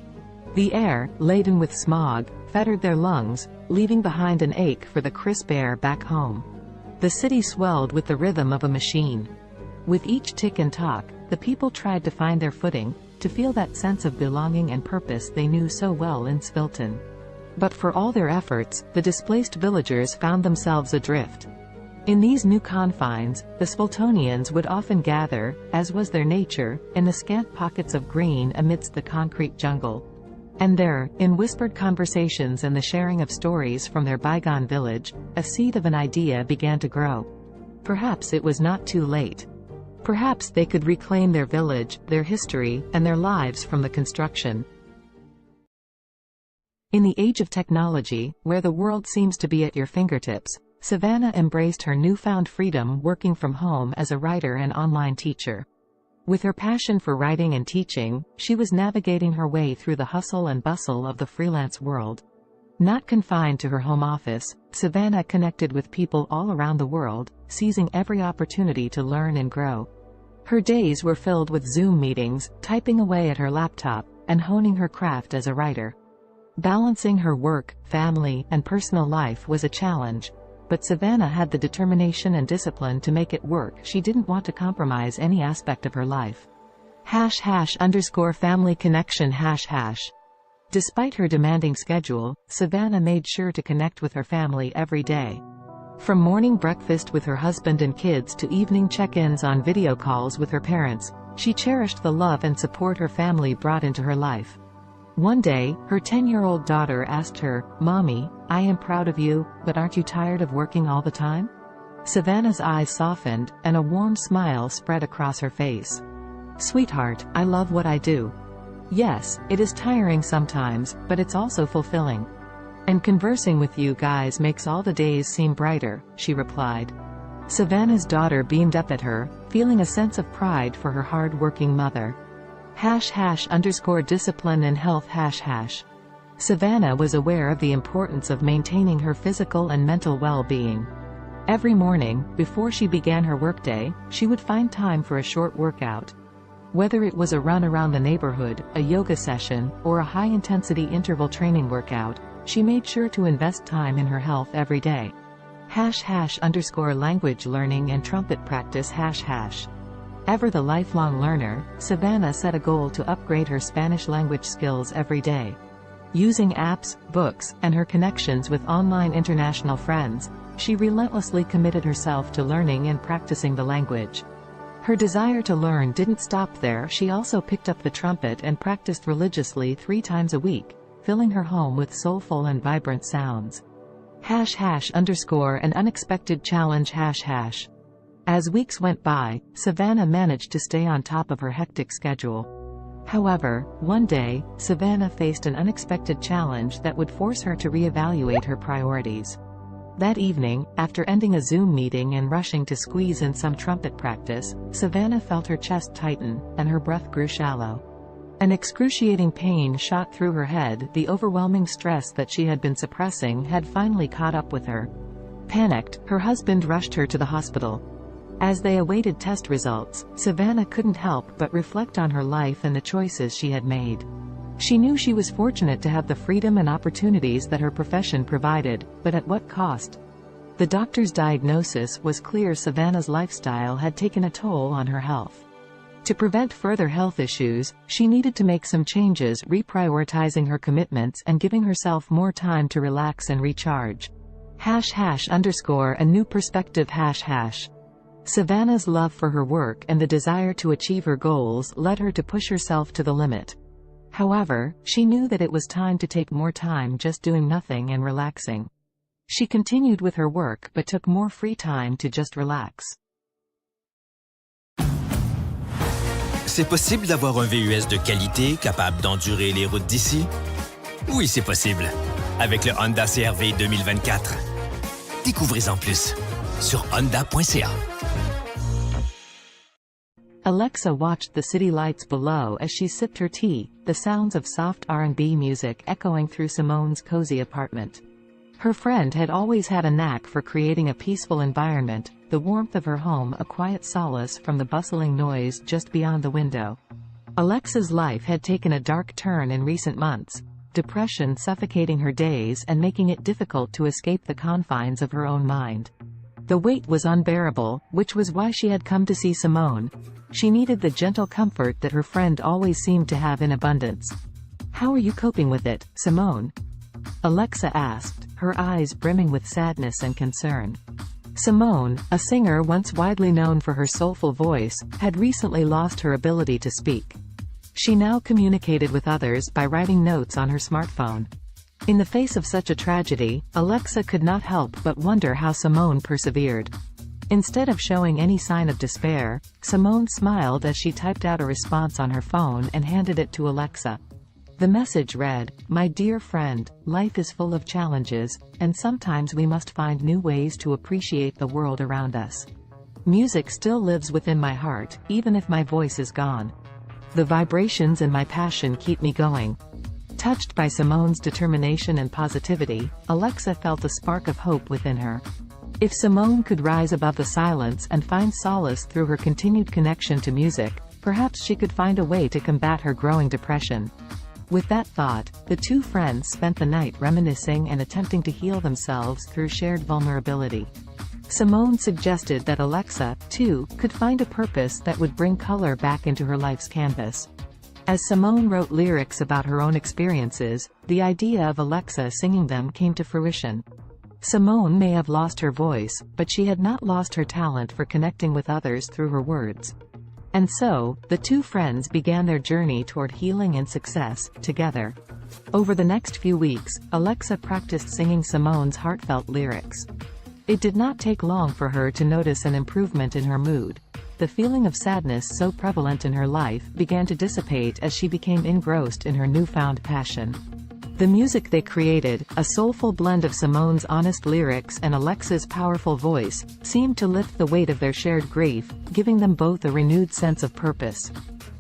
The air, laden with smog, fettered their lungs, leaving behind an ache for the crisp air back home. The city swelled with the rhythm of a machine. With each tick and tock, the people tried to find their footing, to feel that sense of belonging and purpose they knew so well in Svilton. But for all their efforts, the displaced villagers found themselves adrift. In these new confines, the Sviltonians would often gather, as was their nature, in the scant pockets of green amidst the concrete jungle. And there, in whispered conversations and the sharing of stories from their bygone village, a seed of an idea began to grow. Perhaps it was not too late. Perhaps they could reclaim their village, their history, and their lives from the construction. In the age of technology, where the world seems to be at your fingertips, Savannah embraced her newfound freedom working from home as a writer and online teacher. With her passion for writing and teaching, she was navigating her way through the hustle and bustle of the freelance world. Not confined to her home office, Savannah connected with people all around the world, seizing every opportunity to learn and grow. Her days were filled with Zoom meetings, typing away at her laptop, and honing her craft as a writer. Balancing her work, family, and personal life was a challenge, but Savannah had the determination and discipline to make it work. She didn't want to compromise any aspect of her life. #family connection #. Despite her demanding schedule, Savannah made sure to connect with her family every day. From morning breakfast with her husband and kids to evening check-ins on video calls with her parents, she cherished the love and support her family brought into her life. One day, her 10-year-old daughter asked her, "Mommy, I am proud of you, but aren't you tired of working all the time?" Savannah's eyes softened, and a warm smile spread across her face. "Sweetheart, I love what I do. Yes, it is tiring sometimes, but it's also fulfilling. And conversing with you guys makes all the days seem brighter," she replied. Savannah's daughter beamed up at her, feeling a sense of pride for her hard-working mother. #discipline and health #. Savannah was aware of the importance of maintaining her physical and mental well-being. Every morning, before she began her workday, she would find time for a short workout. Whether it was a run around the neighborhood, a yoga session, or a high-intensity interval training workout, she made sure to invest time in her health every day. #language learning and trumpet practice #. Ever the lifelong learner, Savannah set a goal to upgrade her Spanish language skills every day. Using apps, books, and her connections with online international friends, she relentlessly committed herself to learning and practicing the language. Her desire to learn didn't stop there. She also picked up the trumpet and practiced religiously 3 times a week, filling her home with soulful and vibrant sounds. #an unexpected challenge #. As weeks went by, Savannah managed to stay on top of her hectic schedule. However, one day, Savannah faced an unexpected challenge that would force her to reevaluate her priorities. That evening, after ending a Zoom meeting and rushing to squeeze in some trumpet practice, Savannah felt her chest tighten, and her breath grew shallow. An excruciating pain shot through her head. The overwhelming stress that she had been suppressing had finally caught up with her. Panicked, her husband rushed her to the hospital. As they awaited test results, Savannah couldn't help but reflect on her life and the choices she had made. She knew she was fortunate to have the freedom and opportunities that her profession provided, but at what cost? The doctor's diagnosis was clear: Savannah's lifestyle had taken a toll on her health. To prevent further health issues, she needed to make some changes, reprioritizing her commitments and giving herself more time to relax and recharge. #a new perspective #. Savannah's love for her work and the desire to achieve her goals led her to push herself to the limit. However, she knew that it was time to take more time just doing nothing and relaxing. She continued with her work but took more free time to just relax. C'est possible d'avoir un VUS de qualité capable d'endurer les routes d'ici? Oui, c'est possible. Avec le Honda CR-V 2024. Découvrez-en plus sur honda.ca. Alexa watched the city lights below as she sipped her tea, the sounds of soft R&B music echoing through Simone's cozy apartment. Her friend had always had a knack for creating a peaceful environment, the warmth of her home a quiet solace from the bustling noise just beyond the window. Alexa's life had taken a dark turn in recent months, depression suffocating her days and making it difficult to escape the confines of her own mind. The weight was unbearable, which was why she had come to see Simone. She needed the gentle comfort that her friend always seemed to have in abundance. "How are you coping with it, Simone?" Alexa asked, her eyes brimming with sadness and concern. Simone, a singer once widely known for her soulful voice, had recently lost her ability to speak. She now communicated with others by writing notes on her smartphone. In the face of such a tragedy, Alexa could not help but wonder how Simone persevered. Instead of showing any sign of despair, Simone smiled as she typed out a response on her phone and handed it to Alexa. The message read, "My dear friend, life is full of challenges, and sometimes we must find new ways to appreciate the world around us. Music still lives within my heart, even if my voice is gone. The vibrations and my passion keep me going. Touched by Simone's determination and positivity, Alexa felt a spark of hope within her. If Simone could rise above the silence and find solace through her continued connection to music, perhaps she could find a way to combat her growing depression. With that thought, the two friends spent the night reminiscing and attempting to heal themselves through shared vulnerability. Simone suggested that Alexa, too, could find a purpose that would bring color back into her life's canvas. As Simone wrote lyrics about her own experiences, the idea of Alexa singing them came to fruition. Simone may have lost her voice, but she had not lost her talent for connecting with others through her words. And so, the two friends began their journey toward healing and success, together. Over the next few weeks, Alexa practiced singing Simone's heartfelt lyrics. It did not take long for her to notice an improvement in her mood. The feeling of sadness so prevalent in her life began to dissipate as she became engrossed in her newfound passion. The music they created, a soulful blend of Simone's honest lyrics and Alexa's powerful voice, seemed to lift the weight of their shared grief, giving them both a renewed sense of purpose.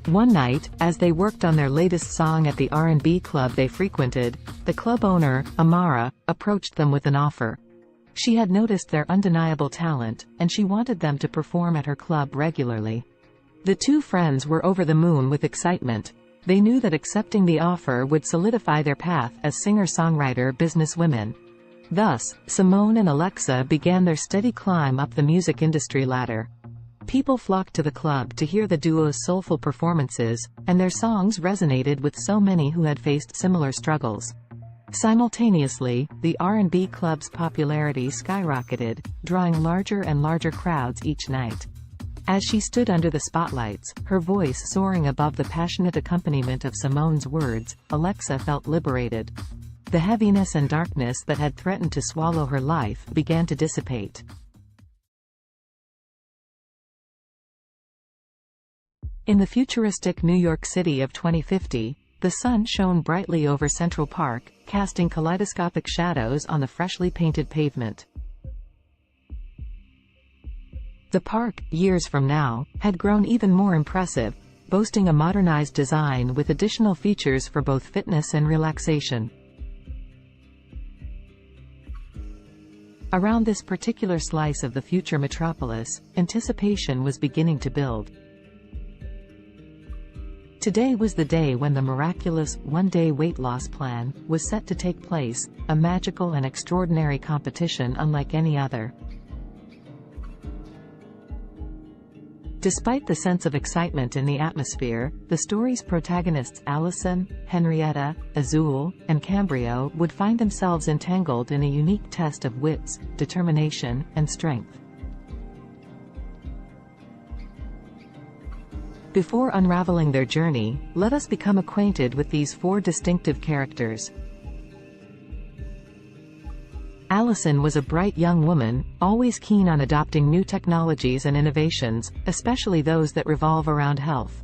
One night, as they worked on their latest song at the R&B club they frequented, the club owner, Amara, approached them with an offer. She had noticed their undeniable talent, and she wanted them to perform at her club regularly. The two friends were over the moon with excitement. They knew that accepting the offer would solidify their path as singer-songwriter businesswomen. Thus, Simone and Alexa began their steady climb up the music industry ladder. People flocked to the club to hear the duo's soulful performances, and their songs resonated with so many who had faced similar struggles. Simultaneously, the R&B club's popularity skyrocketed, drawing larger and larger crowds each night. As she stood under the spotlights, her voice soaring above the passionate accompaniment of Simone's words, Alexa felt liberated. The heaviness and darkness that had threatened to swallow her life began to dissipate. In the futuristic New York City of 2050, the sun shone brightly over Central Park, casting kaleidoscopic shadows on the freshly painted pavement. The park, years from now, had grown even more impressive, boasting a modernized design with additional features for both fitness and relaxation. Around this particular slice of the future metropolis, anticipation was beginning to build. Today was the day when the miraculous one-day weight loss plan was set to take place, a magical and extraordinary competition unlike any other. Despite the sense of excitement in the atmosphere, the story's protagonists Allison, Henrietta, Azul, and Cambrio would find themselves entangled in a unique test of wits, determination, and strength. Before unraveling their journey, let us become acquainted with these four distinctive characters. Allison was a bright young woman, always keen on adopting new technologies and innovations, especially those that revolve around health.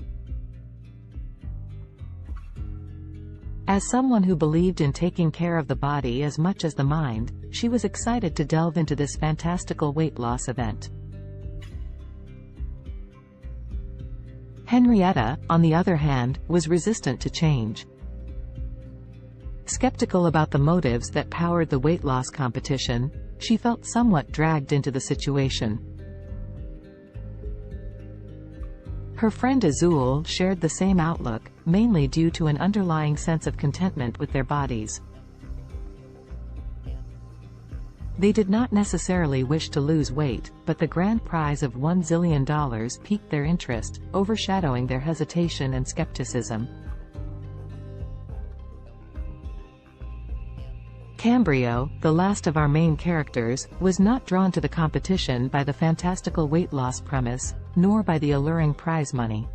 As someone who believed in taking care of the body as much as the mind, she was excited to delve into this fantastical weight loss event. Henrietta, on the other hand, was resistant to change. Skeptical about the motives that powered the weight loss competition, she felt somewhat dragged into the situation. Her friend Azul shared the same outlook, mainly due to an underlying sense of contentment with their bodies. They did not necessarily wish to lose weight, but the grand prize of $1 zillion piqued their interest, overshadowing their hesitation and skepticism. Cambrio, the last of our main characters, was not drawn to the competition by the fantastical weight loss premise, nor by the alluring prize money.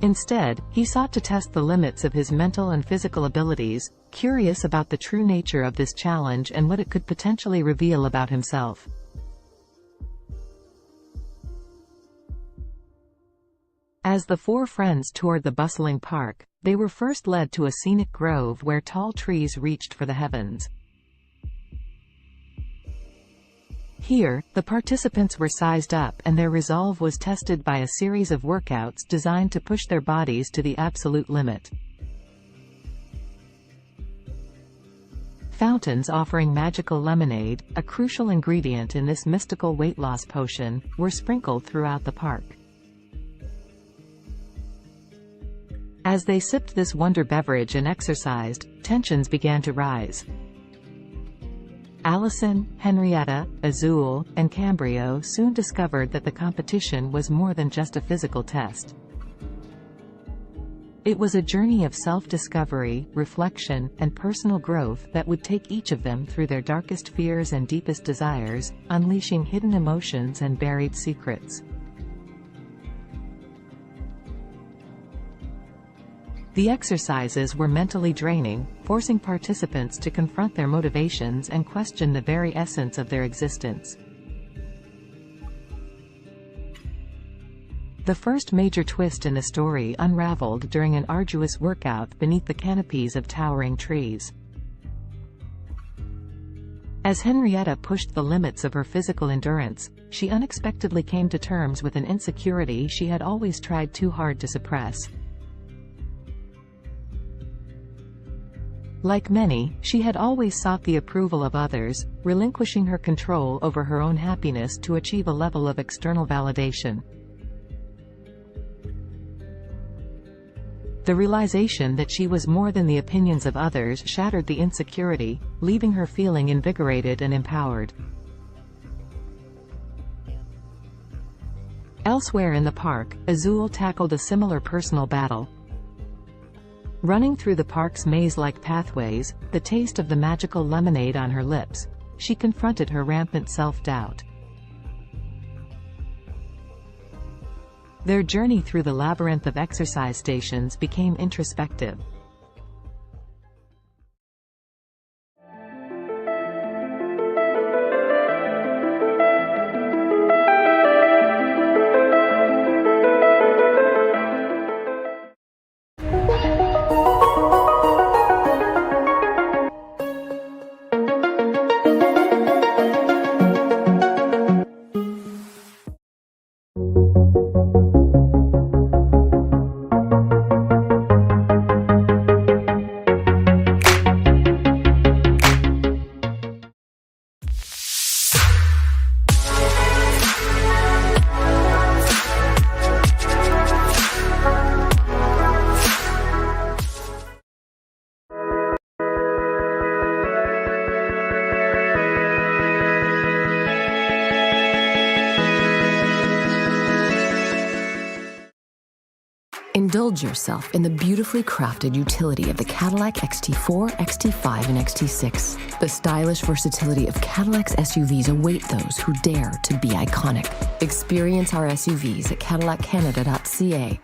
Instead, he sought to test the limits of his mental and physical abilities, curious about the true nature of this challenge and what it could potentially reveal about himself. As the four friends toured the bustling park, they were first led to a scenic grove where tall trees reached for the heavens. Here, the participants were sized up and their resolve was tested by a series of workouts designed to push their bodies to the absolute limit. Fountains offering magical lemonade, a crucial ingredient in this mystical weight loss potion, were sprinkled throughout the park. As they sipped this wonder beverage and exercised, tensions began to rise. Allison, Henrietta, Azul, and Cambrio soon discovered that the competition was more than just a physical test. It was a journey of self-discovery, reflection, and personal growth that would take each of them through their darkest fears and deepest desires, unleashing hidden emotions and buried secrets. The exercises were mentally draining, forcing participants to confront their motivations and question the very essence of their existence. The first major twist in the story unraveled during an arduous workout beneath the canopies of towering trees. As Henrietta pushed the limits of her physical endurance, she unexpectedly came to terms with an insecurity she had always tried too hard to suppress. Like many, she had always sought the approval of others, relinquishing her control over her own happiness to achieve a level of external validation. The realization that she was more than the opinions of others shattered the insecurity, leaving her feeling invigorated and empowered. Elsewhere in the park, Azul tackled a similar personal battle. Running through the park's maze-like pathways, the taste of the magical lemonade on her lips, she confronted her rampant self-doubt. Their journey through the labyrinth of exercise stations became introspective. Indulge yourself in the beautifully crafted utility of the Cadillac XT4, XT5, and XT6. The stylish versatility of Cadillac's SUVs await those who dare to be iconic. Experience our SUVs at cadillaccanada.ca.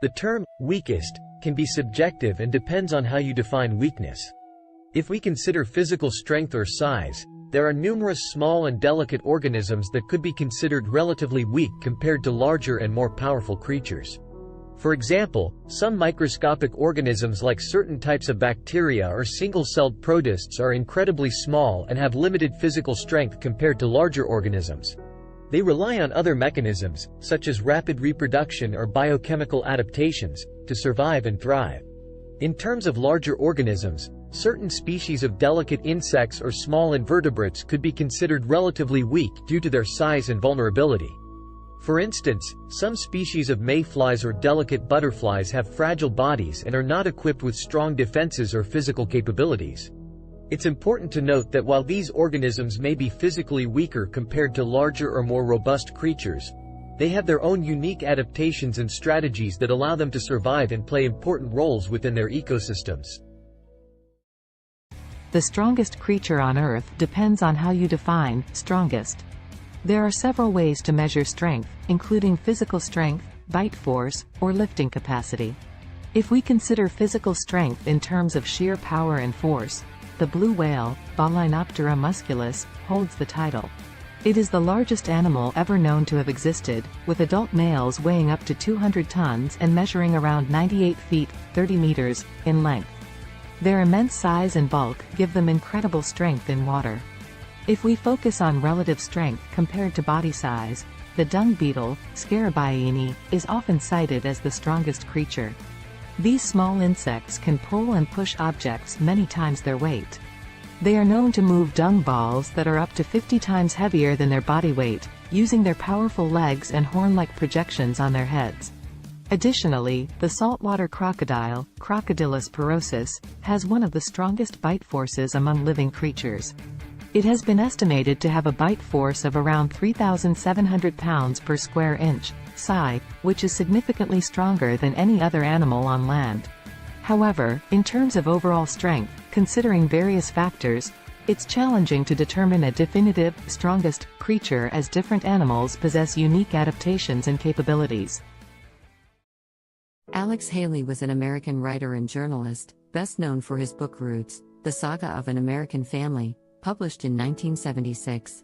The term weakest can be subjective and depends on how you define weakness. If we consider physical strength or size, there are numerous small and delicate organisms that could be considered relatively weak compared to larger and more powerful creatures. For example, some microscopic organisms like certain types of bacteria or single-celled protists are incredibly small and have limited physical strength compared to larger organisms. They rely on other mechanisms, such as rapid reproduction or biochemical adaptations, to survive and thrive. In terms of larger organisms, certain species of delicate insects or small invertebrates could be considered relatively weak due to their size and vulnerability. For instance, some species of mayflies or delicate butterflies have fragile bodies and are not equipped with strong defenses or physical capabilities. It's important to note that while these organisms may be physically weaker compared to larger or more robust creatures, they have their own unique adaptations and strategies that allow them to survive and play important roles within their ecosystems. The strongest creature on Earth depends on how you define strongest. There are several ways to measure strength, including physical strength, bite force, or lifting capacity. If we consider physical strength in terms of sheer power and force, the blue whale, Balaenoptera musculus, holds the title. It is the largest animal ever known to have existed, with adult males weighing up to 200 tons and measuring around 98 feet, 30 meters, in length. Their immense size and bulk give them incredible strength in water. If we focus on relative strength compared to body size, the dung beetle, Scarabaeini, is often cited as the strongest creature. These small insects can pull and push objects many times their weight. They are known to move dung balls that are up to 50 times heavier than their body weight, using their powerful legs and horn-like projections on their heads. Additionally, the saltwater crocodile, Crocodylus porosus, has one of the strongest bite forces among living creatures. It has been estimated to have a bite force of around 3,700 pounds per square inch, psi, which is significantly stronger than any other animal on land. However, in terms of overall strength, considering various factors, it's challenging to determine a definitive, strongest creature, as different animals possess unique adaptations and capabilities. Alex Haley was an American writer and journalist, best known for his book Roots, The Saga of an American Family, published in 1976.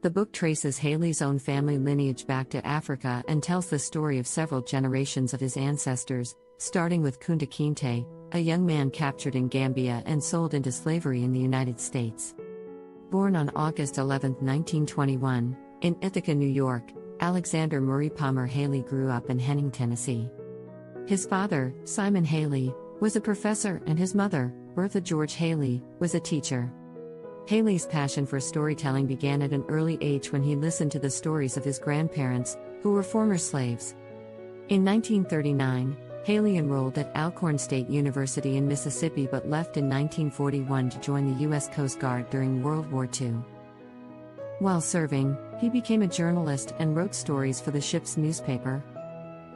The book traces Haley's own family lineage back to Africa and tells the story of several generations of his ancestors, starting with Kunta Kinte, a young man captured in Gambia and sold into slavery in the United States. Born on August 11, 1921, in Ithaca, New York, Alexander Murray Palmer Haley grew up in Henning, Tennessee. His father, Simon Haley, was a professor and his mother, Bertha George Haley, was a teacher. Haley's passion for storytelling began at an early age when he listened to the stories of his grandparents, who were former slaves. In 1939, Haley enrolled at Alcorn State University in Mississippi but left in 1941 to join the U.S. Coast Guard during World War II. While serving, he became a journalist and wrote stories for the ship's newspaper.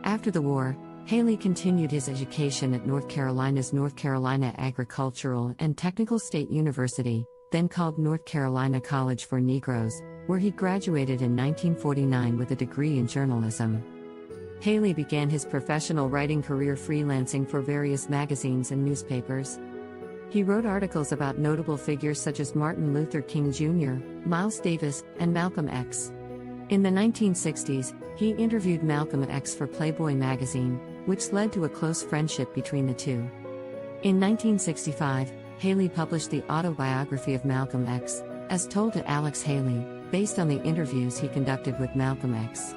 After the war, Haley continued his education at North Carolina's North Carolina Agricultural and Technical State University, then called North Carolina College for Negroes, where he graduated in 1949 with a degree in journalism. Haley began his professional writing career freelancing for various magazines and newspapers. He wrote articles about notable figures such as Martin Luther King Jr., Miles Davis, and Malcolm X. In the 1960s, he interviewed Malcolm X for Playboy magazine, which led to a close friendship between the two. In 1965, Haley published the autobiography of Malcolm X, as told to Alex Haley, based on the interviews he conducted with Malcolm X.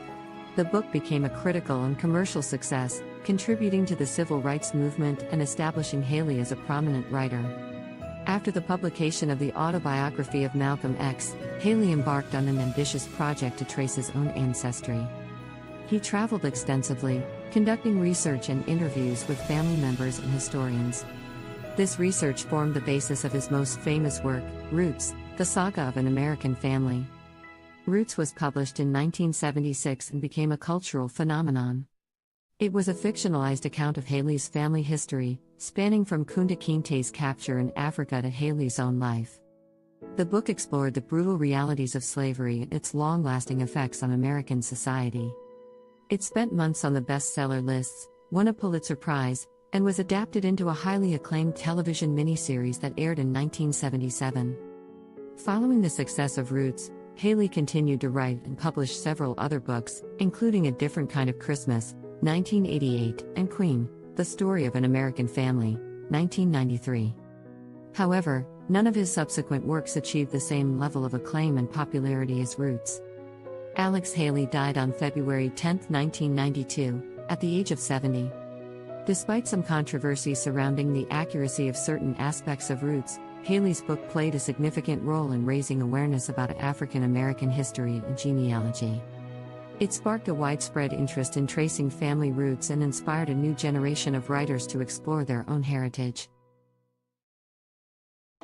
The book became a critical and commercial success, contributing to the civil rights movement and establishing Haley as a prominent writer. After the publication of the autobiography of Malcolm X, Haley embarked on an ambitious project to trace his own ancestry. He traveled extensively, conducting research and interviews with family members and historians. This research formed the basis of his most famous work, Roots, The Saga of an American Family. Roots was published in 1976 and became a cultural phenomenon. It was a fictionalized account of Haley's family history, spanning from Kunta Kinte's capture in Africa to Haley's own life. The book explored the brutal realities of slavery and its long-lasting effects on American society. It spent months on the bestseller lists, won a Pulitzer Prize, and was adapted into a highly acclaimed television miniseries that aired in 1977. Following the success of Roots, Haley continued to write and publish several other books, including A Different Kind of Christmas, 1988, and Queen, The Story of an American Family, 1993. However, none of his subsequent works achieved the same level of acclaim and popularity as Roots. Alex Haley died on February 10, 1992, at the age of 70. Despite some controversy surrounding the accuracy of certain aspects of Roots, Haley's book played a significant role in raising awareness about African American history and genealogy. It sparked a widespread interest in tracing family roots and inspired a new generation of writers to explore their own heritage.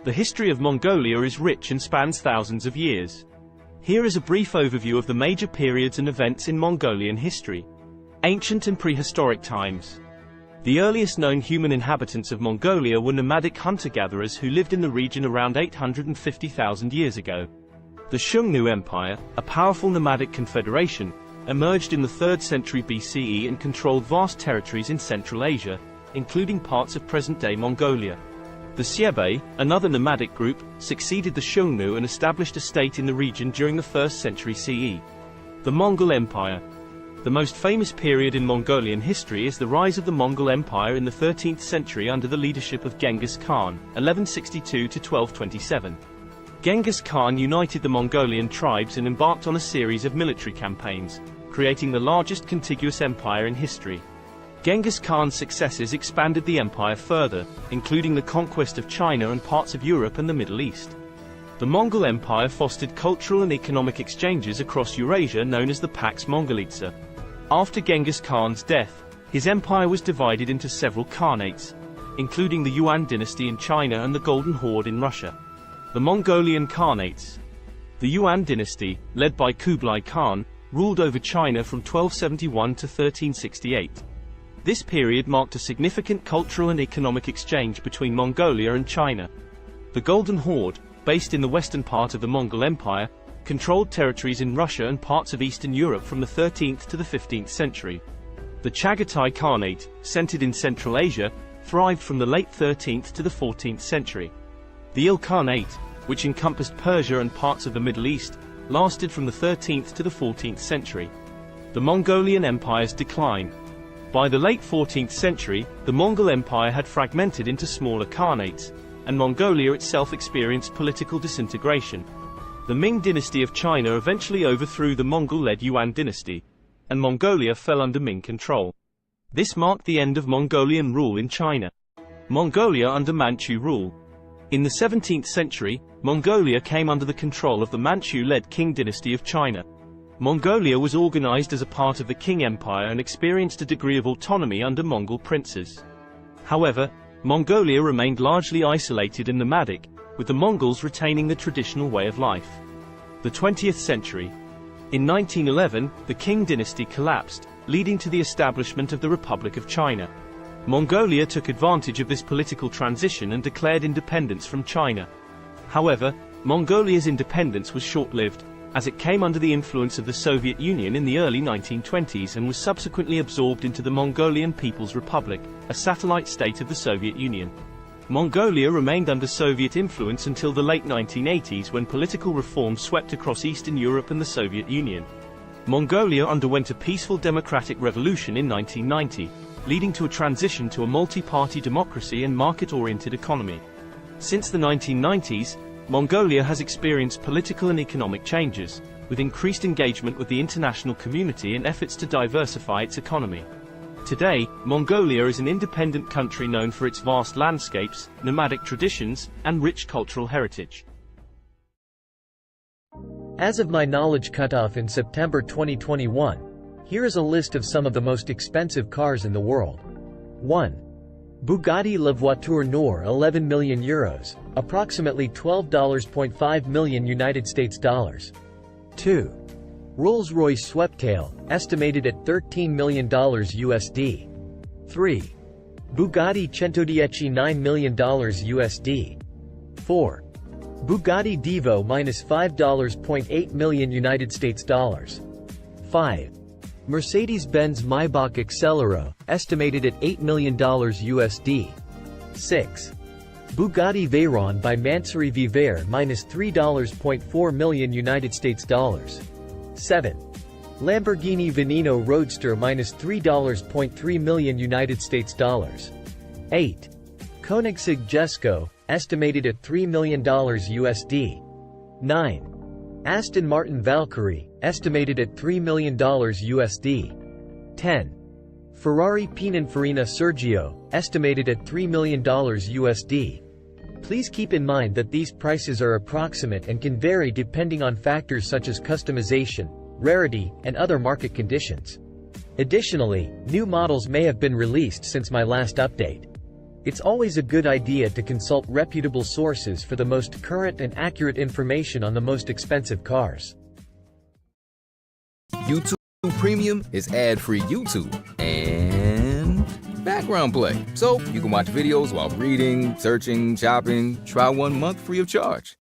The history of Mongolia is rich and spans thousands of years. Here is a brief overview of the major periods and events in Mongolian history. Ancient and prehistoric times. The earliest known human inhabitants of Mongolia were nomadic hunter-gatherers who lived in the region around 850,000 years ago. The Xiongnu Empire, a powerful nomadic confederation, emerged in the 3rd century BCE and controlled vast territories in Central Asia, including parts of present-day Mongolia. The Xiebe, another nomadic group, succeeded the Xiongnu and established a state in the region during the 1st century CE. The Mongol Empire. The most famous period in Mongolian history is the rise of the Mongol Empire in the 13th century under the leadership of Genghis Khan, 1162 to 1227. Genghis Khan united the Mongolian tribes and embarked on a series of military campaigns, creating the largest contiguous empire in history. Genghis Khan's successes expanded the empire further, including the conquest of China and parts of Europe and the Middle East. The Mongol Empire fostered cultural and economic exchanges across Eurasia known as the Pax Mongolica. After Genghis Khan's death, his empire was divided into several khanates, including the Yuan dynasty in China and the Golden Horde in Russia. The Mongolian Khanates. The Yuan dynasty, led by Kublai Khan, ruled over China from 1271 to 1368. This period marked a significant cultural and economic exchange between Mongolia and China. The Golden Horde, based in the western part of the Mongol Empire, controlled territories in Russia and parts of Eastern Europe from the 13th to the 15th century. The Chagatai Khanate, centered in Central Asia, thrived from the late 13th to the 14th century. The Ilkhanate, which encompassed Persia and parts of the Middle East, lasted from the 13th to the 14th century. The Mongolian Empire's decline. By the late 14th century, the Mongol Empire had fragmented into smaller khanates, and Mongolia itself experienced political disintegration. The Ming dynasty of China eventually overthrew the Mongol-led Yuan dynasty, and Mongolia fell under Ming control. This marked the end of Mongolian rule in China. Mongolia under Manchu rule. In the 17th century, Mongolia came under the control of the Manchu-led Qing dynasty of China. Mongolia was organized as a part of the Qing Empire and experienced a degree of autonomy under Mongol princes. However, Mongolia remained largely isolated and nomadic, with the Mongols retaining the traditional way of life. The 20th century. In 1911, the Qing dynasty collapsed, leading to the establishment of the Republic of China. Mongolia took advantage of this political transition and declared independence from China. However, Mongolia's independence was short-lived, as it came under the influence of the Soviet Union in the early 1920s and was subsequently absorbed into the Mongolian People's Republic, a satellite state of the Soviet Union. Mongolia remained under Soviet influence until the late 1980s when political reform swept across Eastern Europe and the Soviet Union. Mongolia underwent a peaceful democratic revolution in 1990, leading to a transition to a multi-party democracy and market-oriented economy. Since the 1990s, Mongolia has experienced political and economic changes, with increased engagement with the international community and efforts to diversify its economy. Today, Mongolia is an independent country known for its vast landscapes, nomadic traditions, and rich cultural heritage. As of my knowledge cutoff in September 2021, here is a list of some of the most expensive cars in the world. 1. Bugatti La Voiture Noire 11 million euros, approximately $12.5 million United States dollars. 2. Rolls-Royce Sweptail, estimated at $13 million USD. 3. Bugatti Centodieci $9 million USD. 4. Bugatti Divo -$5.8 million United States dollars. 5. Mercedes-Benz Maybach Accelero, estimated at $8 million USD. 6. Bugatti Veyron by Mansouri Viver -$3.4 million United States dollars. 7. Lamborghini Veneno Roadster -$3.3 million United States dollars. 8. Koenigsegg Jesko, estimated at $3 million USD. 9. Aston Martin Valkyrie, estimated at $3 million USD. 10. Ferrari Pininfarina Sergio, estimated at $3 million USD. Please keep in mind that these prices are approximate and can vary depending on factors such as customization, rarity, and other market conditions. Additionally, new models may have been released since my last update. It's always a good idea to consult reputable sources for the most current and accurate information on the most expensive cars. YouTube Premium is ad-free YouTube and background play, so you can watch videos while reading, searching, shopping. Try 1 month free of charge.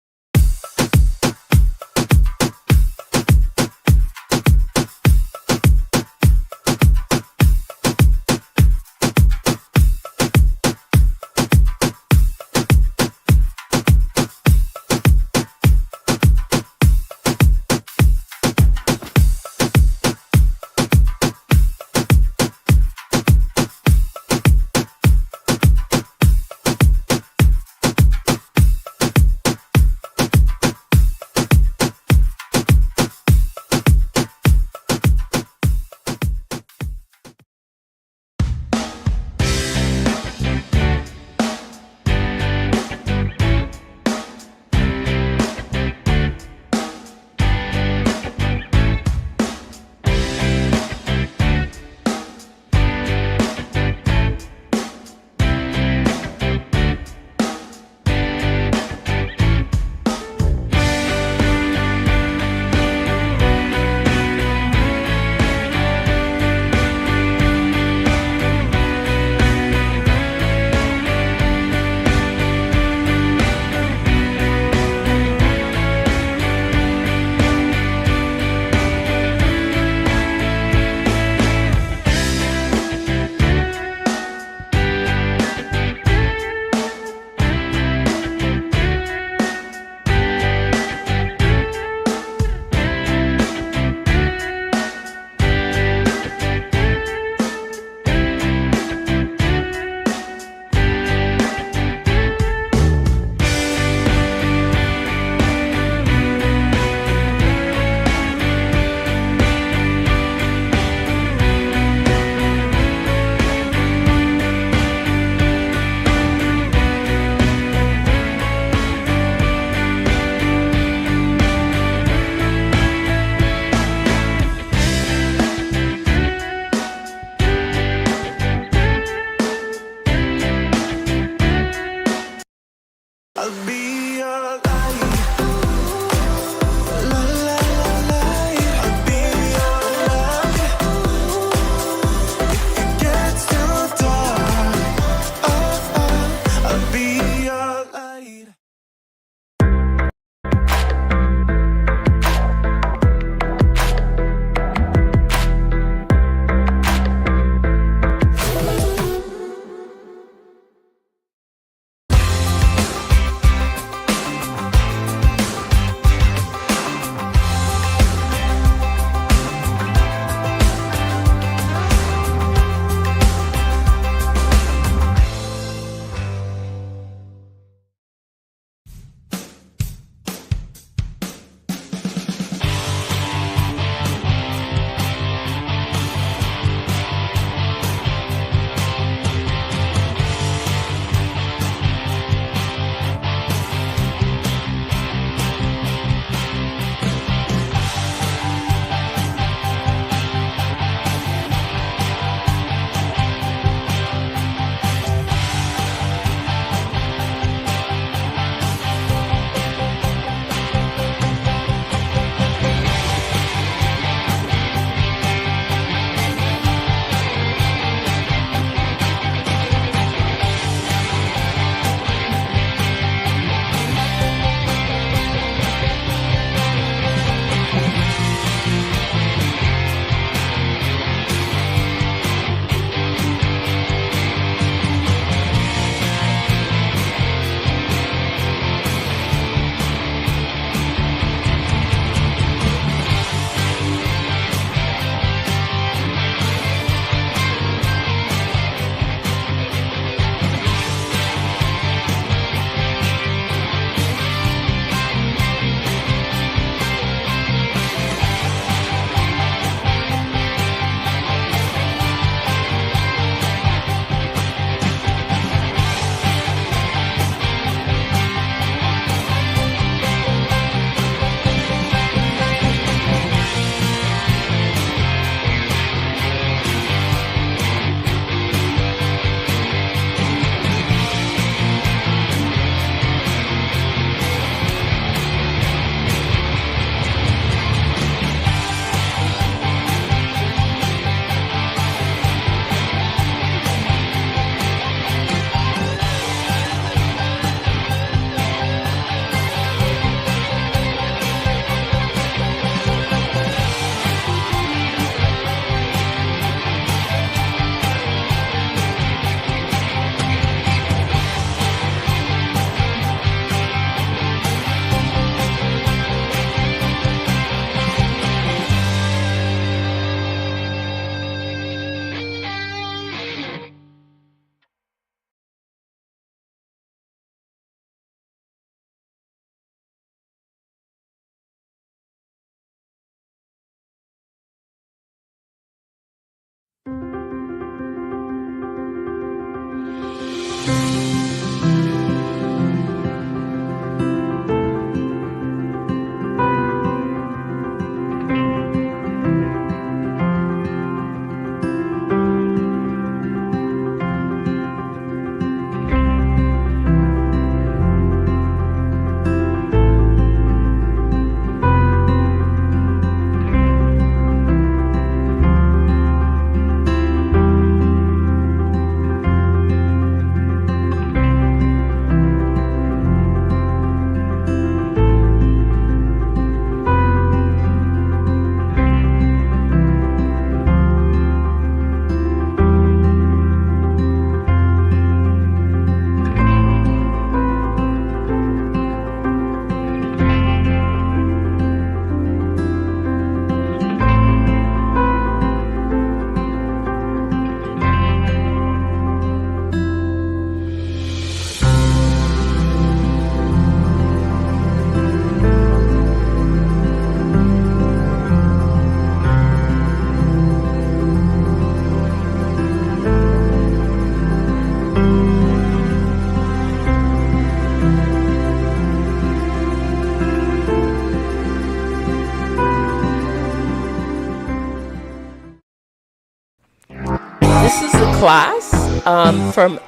This is a class from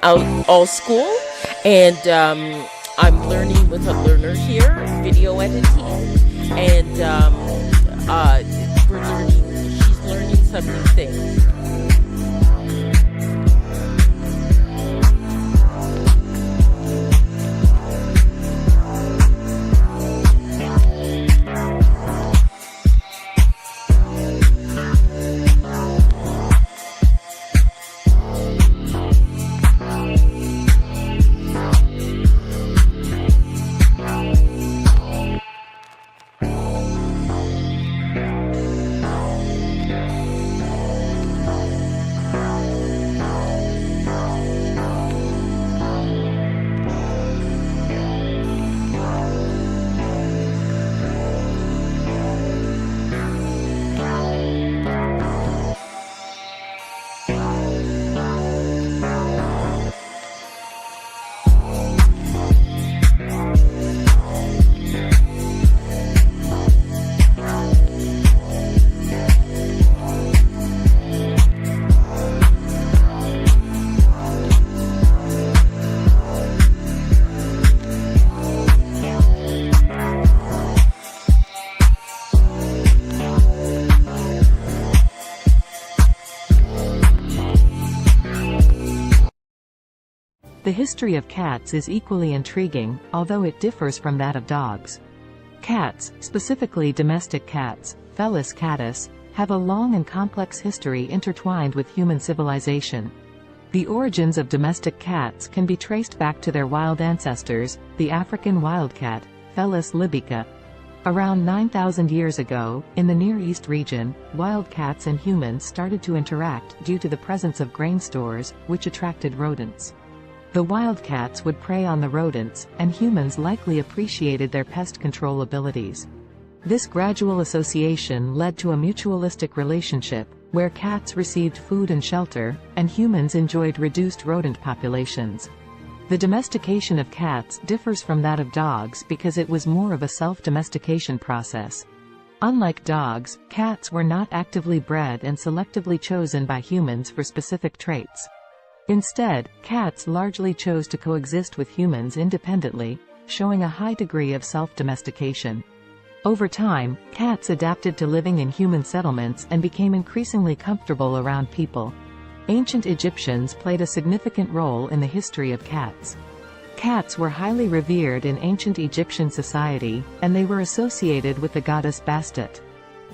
All School, and I'm learning with a learner here, video editing, and she's learning some new things. The history of cats is equally intriguing, although it differs from that of dogs. Cats, specifically domestic cats, Felis catus, have a long and complex history intertwined with human civilization. The origins of domestic cats can be traced back to their wild ancestors, the African wildcat, Felis libica. Around 9,000 years ago, in the Near East region, wild cats and humans started to interact due to the presence of grain stores, which attracted rodents. The wildcats would prey on the rodents, and humans likely appreciated their pest control abilities. This gradual association led to a mutualistic relationship, where cats received food and shelter, and humans enjoyed reduced rodent populations. The domestication of cats differs from that of dogs because it was more of a self-domestication process. Unlike dogs, cats were not actively bred and selectively chosen by humans for specific traits. Instead, cats largely chose to coexist with humans independently, showing a high degree of self-domestication. Over time, cats adapted to living in human settlements and became increasingly comfortable around people. Ancient Egyptians played a significant role in the history of cats. Cats were highly revered in ancient Egyptian society, and they were associated with the goddess Bastet.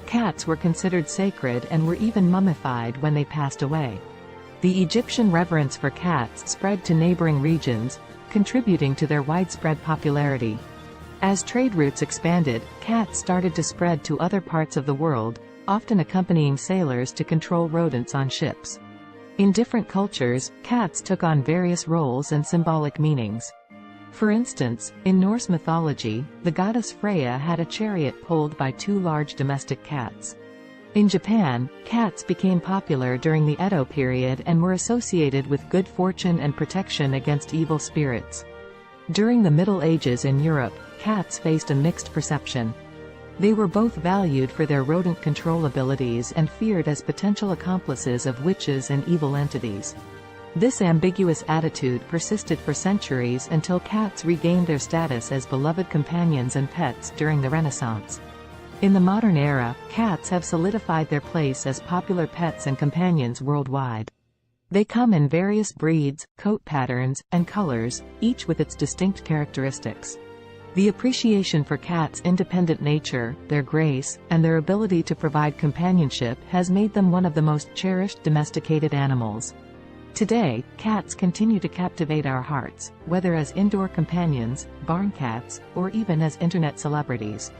Cats were considered sacred and were even mummified when they passed away. The Egyptian reverence for cats spread to neighboring regions, contributing to their widespread popularity. As trade routes expanded, cats started to spread to other parts of the world, often accompanying sailors to control rodents on ships. In different cultures, cats took on various roles and symbolic meanings. For instance, in Norse mythology, the goddess Freya had a chariot pulled by two large domestic cats. In Japan, cats became popular during the Edo period and were associated with good fortune and protection against evil spirits. During the Middle Ages in Europe, cats faced a mixed perception. They were both valued for their rodent control abilities and feared as potential accomplices of witches and evil entities. This ambiguous attitude persisted for centuries until cats regained their status as beloved companions and pets during the Renaissance. In the modern era, cats have solidified their place as popular pets and companions worldwide. They come in various breeds, coat patterns, and colors, each with its distinct characteristics. The appreciation for cats' independent nature, their grace, and their ability to provide companionship has made them one of the most cherished domesticated animals. Today, cats continue to captivate our hearts, whether as indoor companions, barn cats, or even as internet celebrities.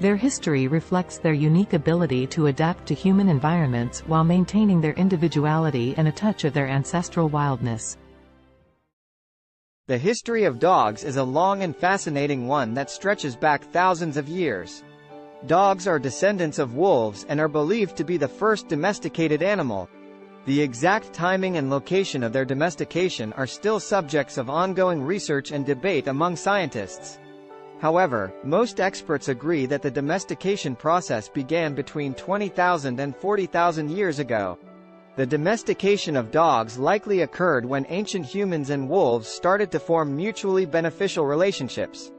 Their history reflects their unique ability to adapt to human environments while maintaining their individuality and a touch of their ancestral wildness. The history of dogs is a long and fascinating one that stretches back thousands of years. Dogs are descendants of wolves and are believed to be the first domesticated animal. The exact timing and location of their domestication are still subjects of ongoing research and debate among scientists. However, most experts agree that the domestication process began between 20,000 and 40,000 years ago. The domestication of dogs likely occurred when ancient humans and wolves started to form mutually beneficial relationships.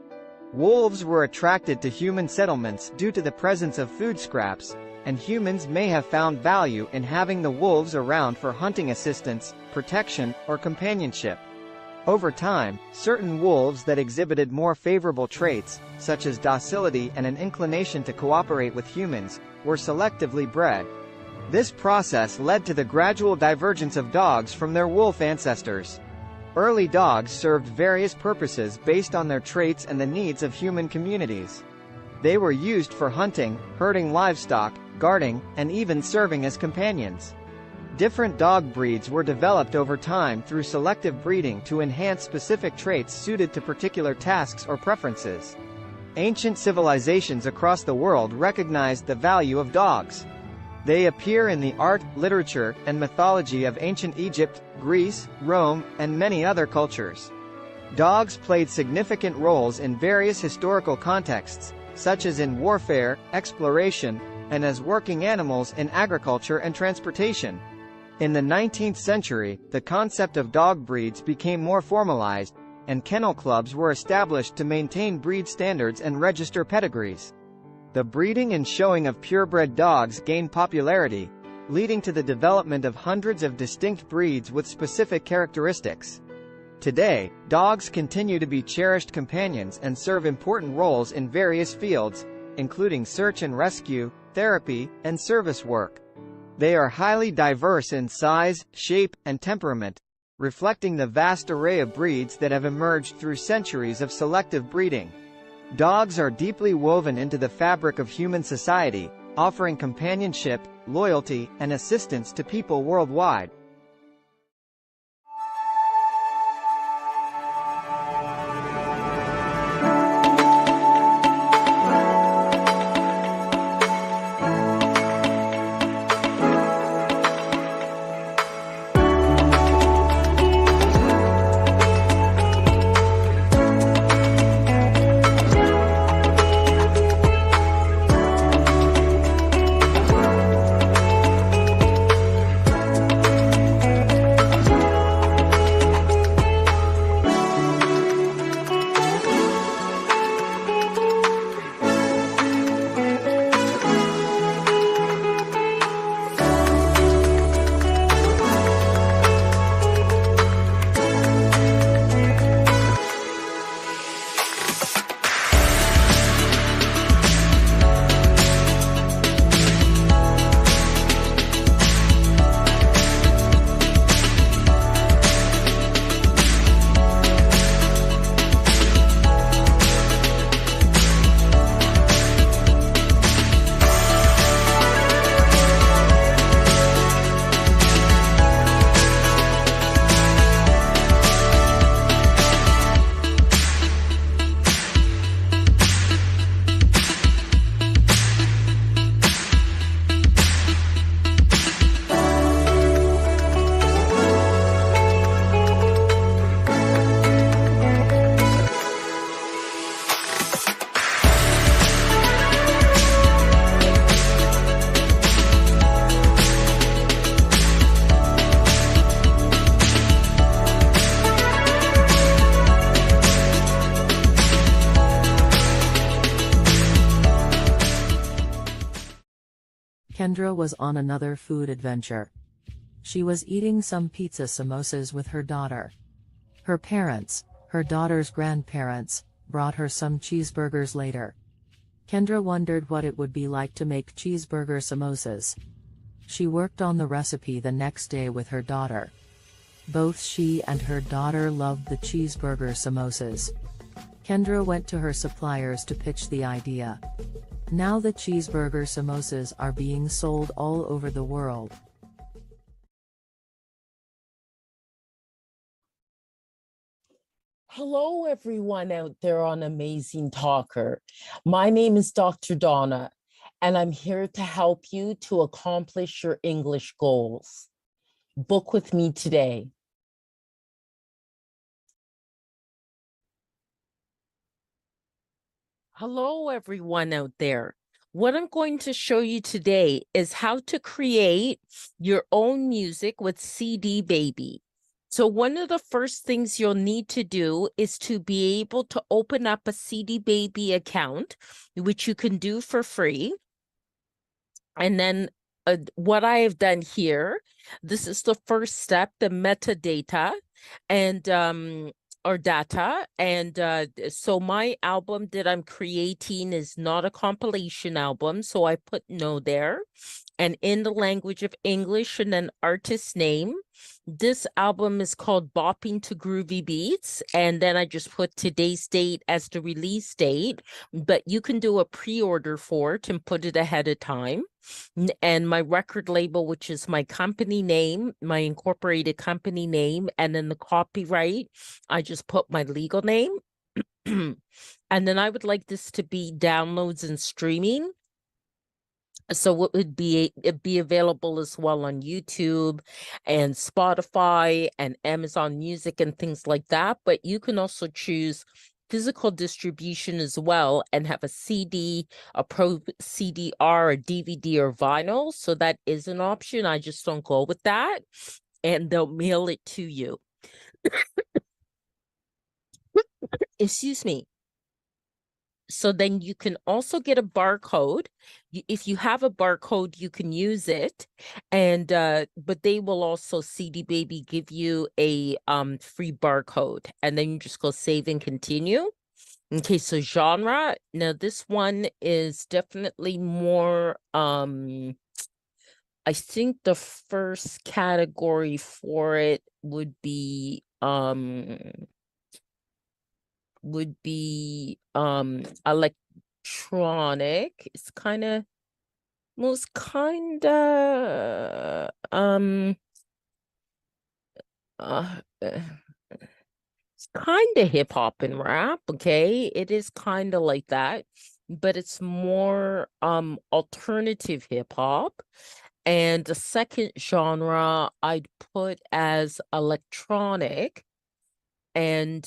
Wolves were attracted to human settlements due to the presence of food scraps, and humans may have found value in having the wolves around for hunting assistance, protection, or companionship. Over time, certain wolves that exhibited more favorable traits, such as docility and an inclination to cooperate with humans, were selectively bred. This process led to the gradual divergence of dogs from their wolf ancestors. Early dogs served various purposes based on their traits and the needs of human communities. They were used for hunting, herding livestock, guarding, and even serving as companions. Different dog breeds were developed over time through selective breeding to enhance specific traits suited to particular tasks or preferences. Ancient civilizations across the world recognized the value of dogs. They appear in the art, literature, and mythology of ancient Egypt, Greece, Rome, and many other cultures. Dogs played significant roles in various historical contexts, such as in warfare, exploration, and as working animals in agriculture and transportation. In the 19th century, the concept of dog breeds became more formalized, and kennel clubs were established to maintain breed standards and register pedigrees. The breeding and showing of purebred dogs gained popularity, leading to the development of hundreds of distinct breeds with specific characteristics. Today, dogs continue to be cherished companions and serve important roles in various fields, including search and rescue, therapy, and service work. They are highly diverse in size, shape, and temperament, reflecting the vast array of breeds that have emerged through centuries of selective breeding. Dogs are deeply woven into the fabric of human society, offering companionship, loyalty, and assistance to people worldwide. Kendra was on another food adventure. She was eating some pizza samosas with her daughter. Her parents, her daughter's grandparents, brought her some cheeseburgers later. Kendra wondered what it would be like to make cheeseburger samosas. She worked on the recipe the next day with her daughter. Both she and her daughter loved the cheeseburger samosas. Kendra went to her suppliers to pitch the idea. Now the cheeseburger samosas are being sold all over the world. Hello, everyone out there on Amazing Talker. My name is Dr. Donna, and I'm here to help you to accomplish your English goals. Book with me today. Hello, everyone out there. What I'm going to show you today is how to create your own music with CD Baby. So one of the first things you'll need to do is to be able to open up a CD Baby account, which you can do for free. And then what I have done here, this is the first step, the metadata and or data. And so my album that I'm creating is not a compilation album. So I put no there. And in the language of English and an artist name. This album is called Bopping to Groovy Beats. And then I just put today's date as the release date. But you can do a pre-order for it and put it ahead of time. And my record label, which is my company name, my incorporated company name, and then the copyright, I just put my legal name. And then I would like this to be downloads and streaming. So it would be available as well on YouTube and Spotify and Amazon Music and things like that. But you can also choose physical distribution as well and have a CD, a Pro CD-R, a DVD, or vinyl. So that is an option. I just don't go with that. And they'll mail it to you. Excuse me. So then you can also get a barcode. If you have a barcode, you can use it. And but they will also, CD Baby, give you a free barcode. And then you just go save and continue. Okay, so genre. Now this one is definitely more I think the first category for it would be electronic. It's kind of most kind of it's kind of hip hop and rap. Okay, it is kind of like that, but it's more alternative hip hop. And the second genre I'd put as electronic, and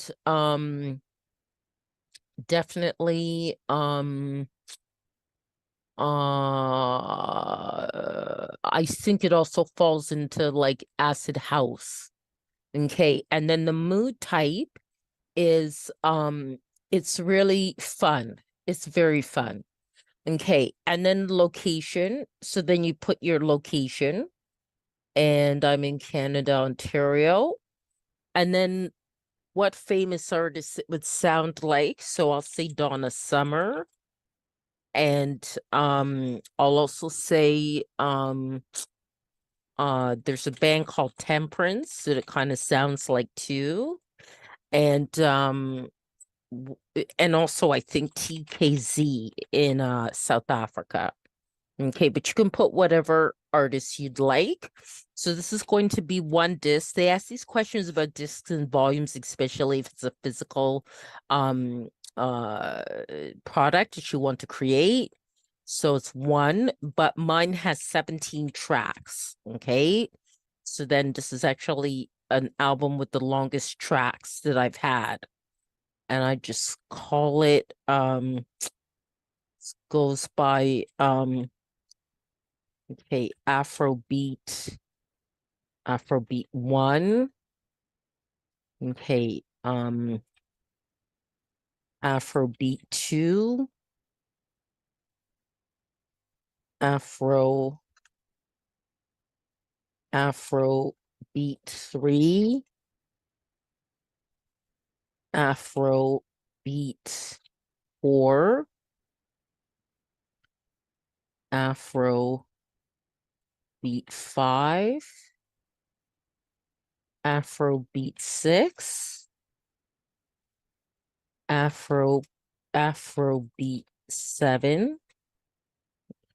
definitely I think it also falls into like acid house. Okay, and then the mood type is it's really fun. It's very fun. Okay, and then location. So then you put your location, and I'm in Canada, Ontario. And then what famous artist it would sound like. So I'll say Donna Summer. And I'll also say there's a band called Temperance that it kind of sounds like too. And also I think TKZ in South Africa. Okay, but you can put whatever artist you'd like. So this is going to be one disc. They ask these questions about discs and volumes, especially if it's a physical product that you want to create. So it's one, but mine has 17 tracks. Okay, so then this is actually an album with the longest tracks that I've had. And I just call it goes by okay, Afrobeat 1. Okay, Afrobeat 2. Afrobeat 3. Afrobeat 4. Afrobeat 5. Afrobeat 6. Afrobeat 7.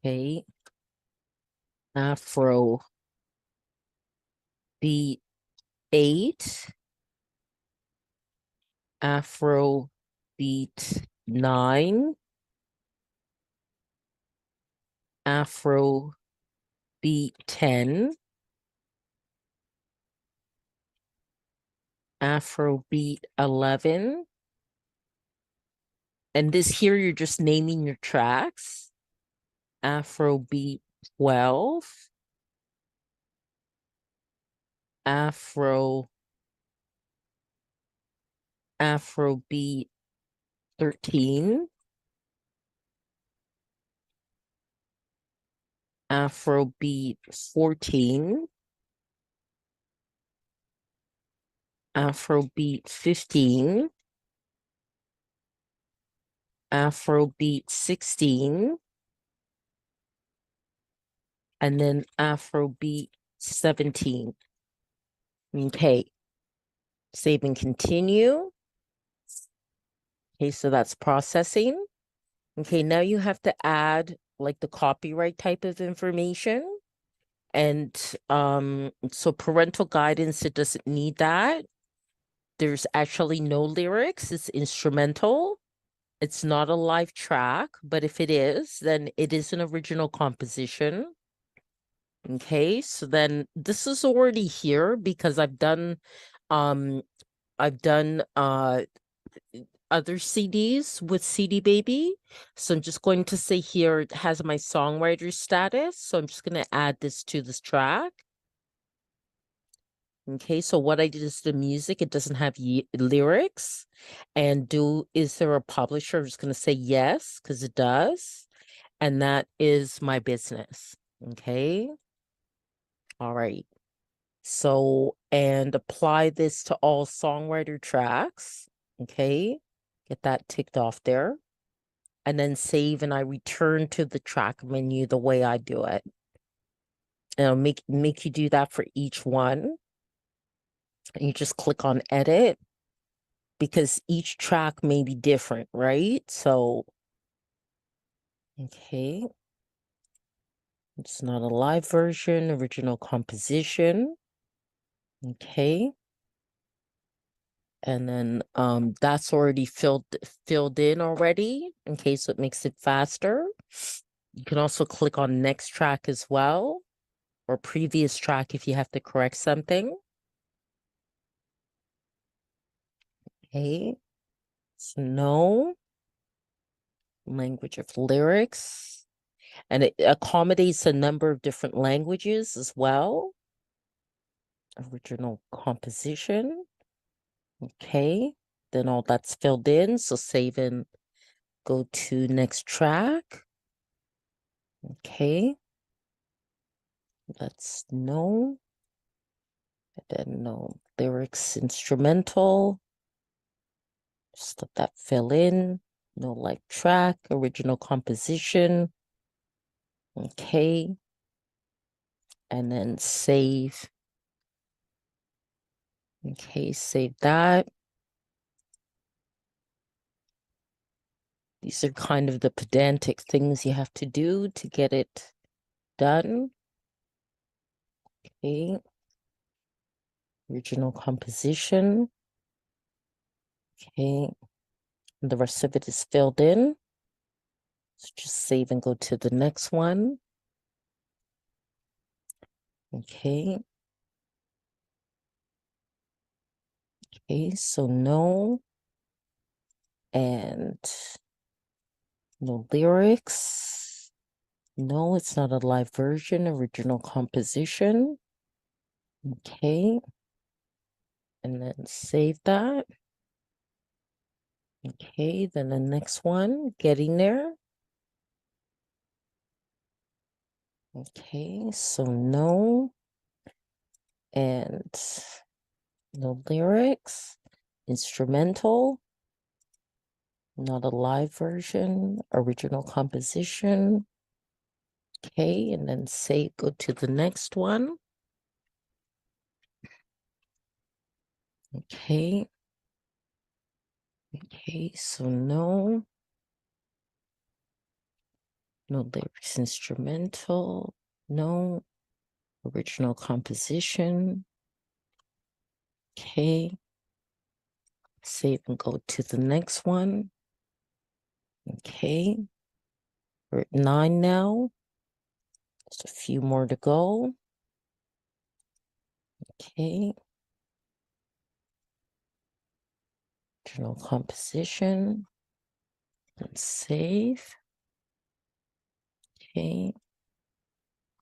Okay. Afrobeat 8. Afrobeat 9. Afrobeat 10. Afrobeat 11. And this here, you're just naming your tracks. Afrobeat 12, Afrobeat 13, Afrobeat 14, Afrobeat 15, Afrobeat 16, and then Afrobeat 17. Okay, save and continue. Okay, so that's processing. Okay, now you have to add like the copyright type of information. And so parental guidance, it doesn't need that. There's actually no lyrics, it's instrumental. It's not a live track, but if it is, then it is an original composition. Okay, so then this is already here because I've done other CDs with CD Baby. So I'm just going to say here it has my songwriter status. So I'm just going to add this to this track. Okay, so what I did is the music, it doesn't have lyrics. And is there a publisher? I'm just going to say yes, because it does. And that is my business. Okay. All right. So, and apply this to all songwriter tracks. Okay. Get that ticked off there. And then save, and I return to the track menu the way I do it. And I'll make you do that for each one. And you just click on edit because each track may be different, right? So, okay. It's not a live version, original composition. Okay. And then that's already filled in already. Okay, so it makes it faster. You can also click on next track as well, or previous track if you have to correct something. Okay, so no language of lyrics, and it accommodates a number of different languages as well. Original composition. Okay, then all that's filled in, so save and go to next track. Okay, that's no, and then no lyrics, instrumental. Just let that fill in. No live track, original composition. Okay, and then save. Okay, save that. These are kind of the pedantic things you have to do to get it done. Okay. Original composition. Okay. And the rest of it is filled in. So just save and go to the next one. Okay. Okay, so no. And no lyrics. No, it's not a live version, original composition. Okay. And then save that. Okay, then the next one, getting there. Okay, so no. And no lyrics. Instrumental. Not a live version. Original composition. Okay, and then say go to the next one. Okay. Okay, so no. No lyrics, instrumental. No. Original composition. Okay. Save and go to the next one. Okay. We're at 9 now. Just a few more to go. Okay. Original composition. And save. Okay.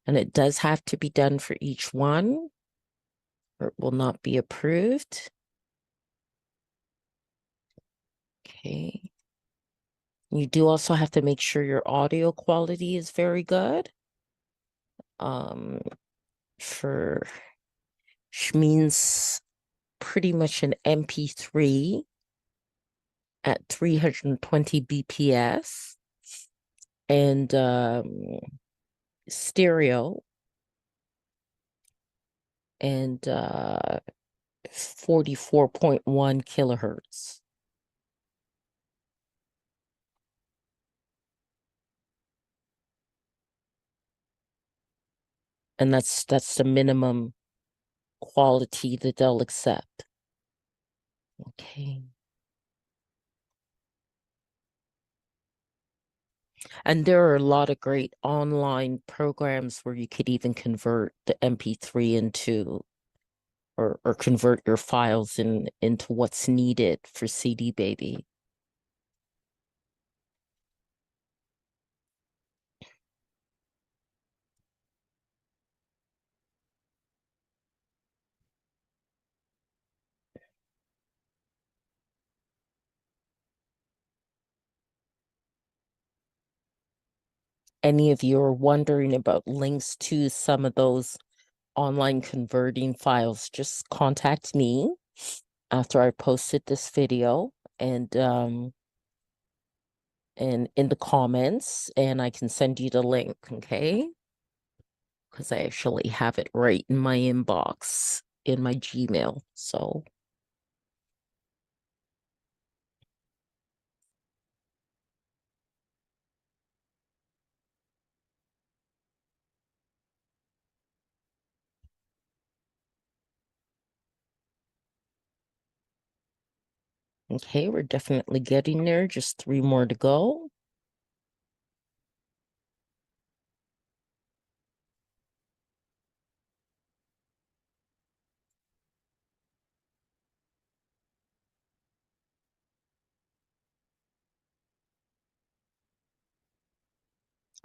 And it does have to be done for each one, or it will not be approved. Okay. You do also have to make sure your audio quality is very good. For which means pretty much an MP3 at 320 BPS and stereo and 44.1 kilohertz. And that's the minimum quality that they'll accept. Okay. And there are a lot of great online programs where you could even convert the MP3 into or convert your files into what's needed for CD Baby. Any of you are wondering about links to some of those online converting files, just contact me after I posted this video and in the comments, and I can send you the link, okay? Because I actually have it right in my inbox in my Gmail. So okay, we're definitely getting there. Just 3 more to go.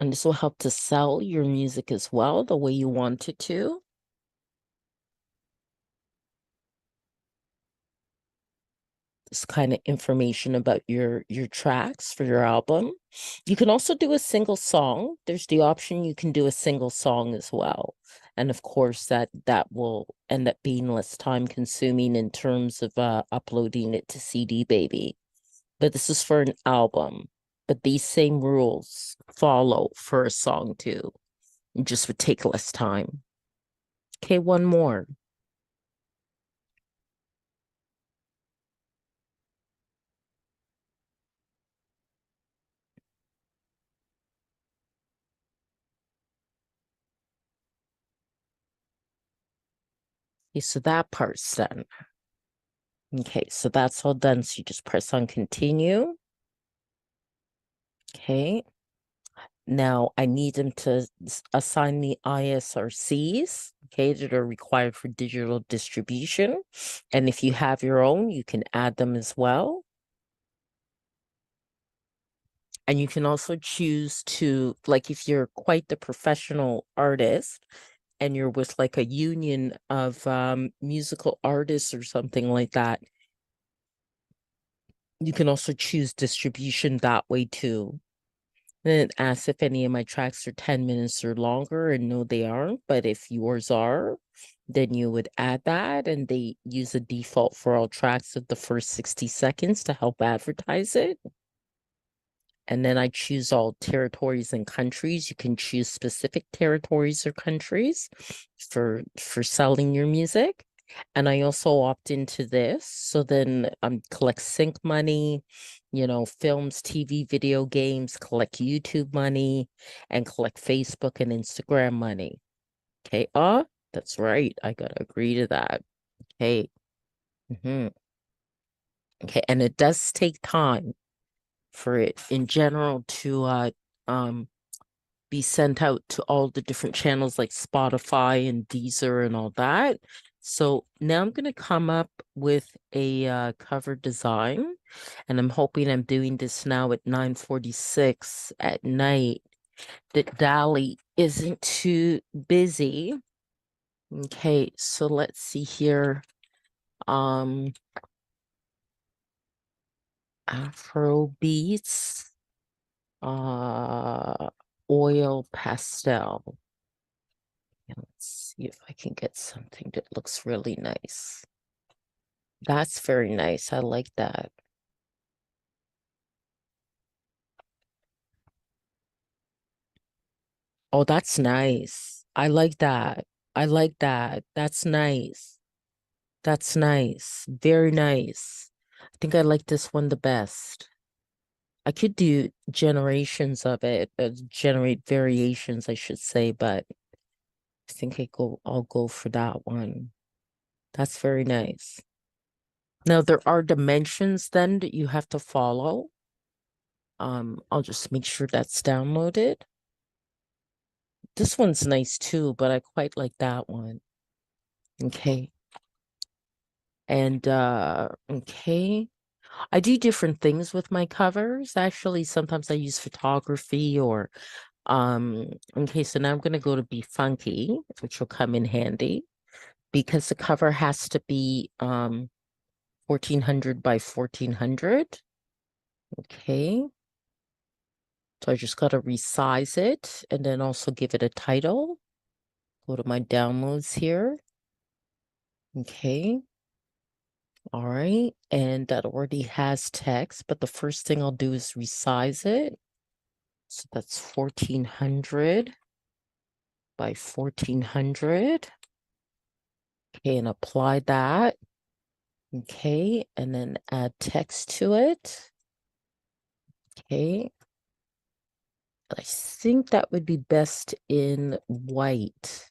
And this will help to sell your music as well, the way you want it to. This kind of information about your tracks for your album. You can also do a single song. There's the option you can do a single song as well. And of course that will end up being less time consuming in terms of uploading it to CD Baby. But this is for an album. But these same rules follow for a song too. It just would take less time. Okay, one more. Okay, so that part's done. Okay, so that's all done. So you just press on continue. Okay. Now I need them to assign the ISRCs, okay, that are required for digital distribution. And if you have your own, you can add them as well. And you can also choose to, like, if you're quite the professional artist and you're with like a union of musical artists or something like that, you can also choose distribution that way too. Then it asks if any of my tracks are 10 minutes or longer, and no, they aren't. But if yours are, then you would add that, and they use a default for all tracks of the first 60 seconds to help advertise it. And then I choose all territories and countries. You can choose specific territories or countries for selling your music. And I also opt into this. So then collect sync money, films, TV, video games, collect YouTube money, and collect Facebook and Instagram money. Okay. That's right. I gotta agree to that. Okay. Okay. And it does take time for it in general to be sent out to all the different channels like Spotify and Deezer and all that. So now I'm going to come up with a cover design, and I'm hoping I'm doing this now at 9:46 at night. that Dolly isn't too busy. Okay, so let's see here. Afro beats, oil pastel. And let's see if I can get something that looks really nice. That's very nice. I like that. Oh, that's nice. I like that. I like that. That's nice. That's nice. Very nice. I think I like this one the best. I could do generations of it, generate variations, I should say, but I think I'll go for that one. That's very nice. Now there are dimensions then that you have to follow. I'll just make sure that's downloaded. This one's nice too, but I quite like that one. Okay. And okay. I do different things with my covers. Actually, sometimes I use photography or okay, so now I'm gonna go to Be Funky, which will come in handy because the cover has to be 1400 by 1400. Okay. So I just got to resize it and then also give it a title. Go to my downloads here. Okay. All right. And that already has text, but the first thing I'll do is resize it. So that's 1400 by 1400. Okay, and apply that. Okay, and then add text to it. Okay. I think that would be best in white.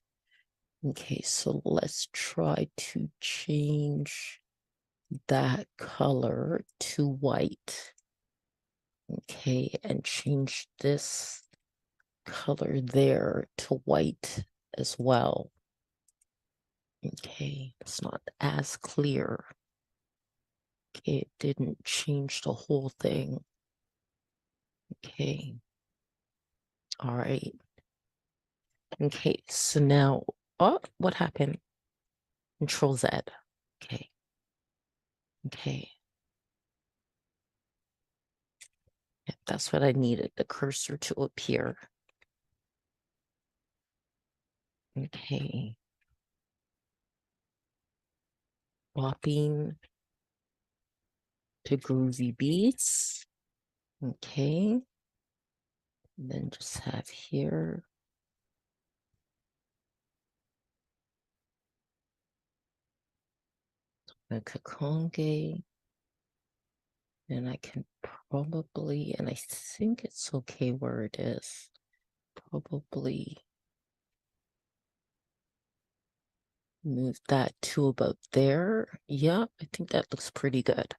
Okay, so let's try to change that color to white. Okay, and change this color there to white as well. Okay, it's not as clear. Okay, it didn't change the whole thing. Okay. All right. Okay, so now, oh, what happened? Control Z. Okay. Okay. Yep, that's what I needed, the cursor to appear. Okay. Bopping to groovy beats. Okay. And then just have here. Donna Kakonge. And I can probably, and I think it's okay where it is. Probably move that to about there. Yeah, I think that looks pretty good.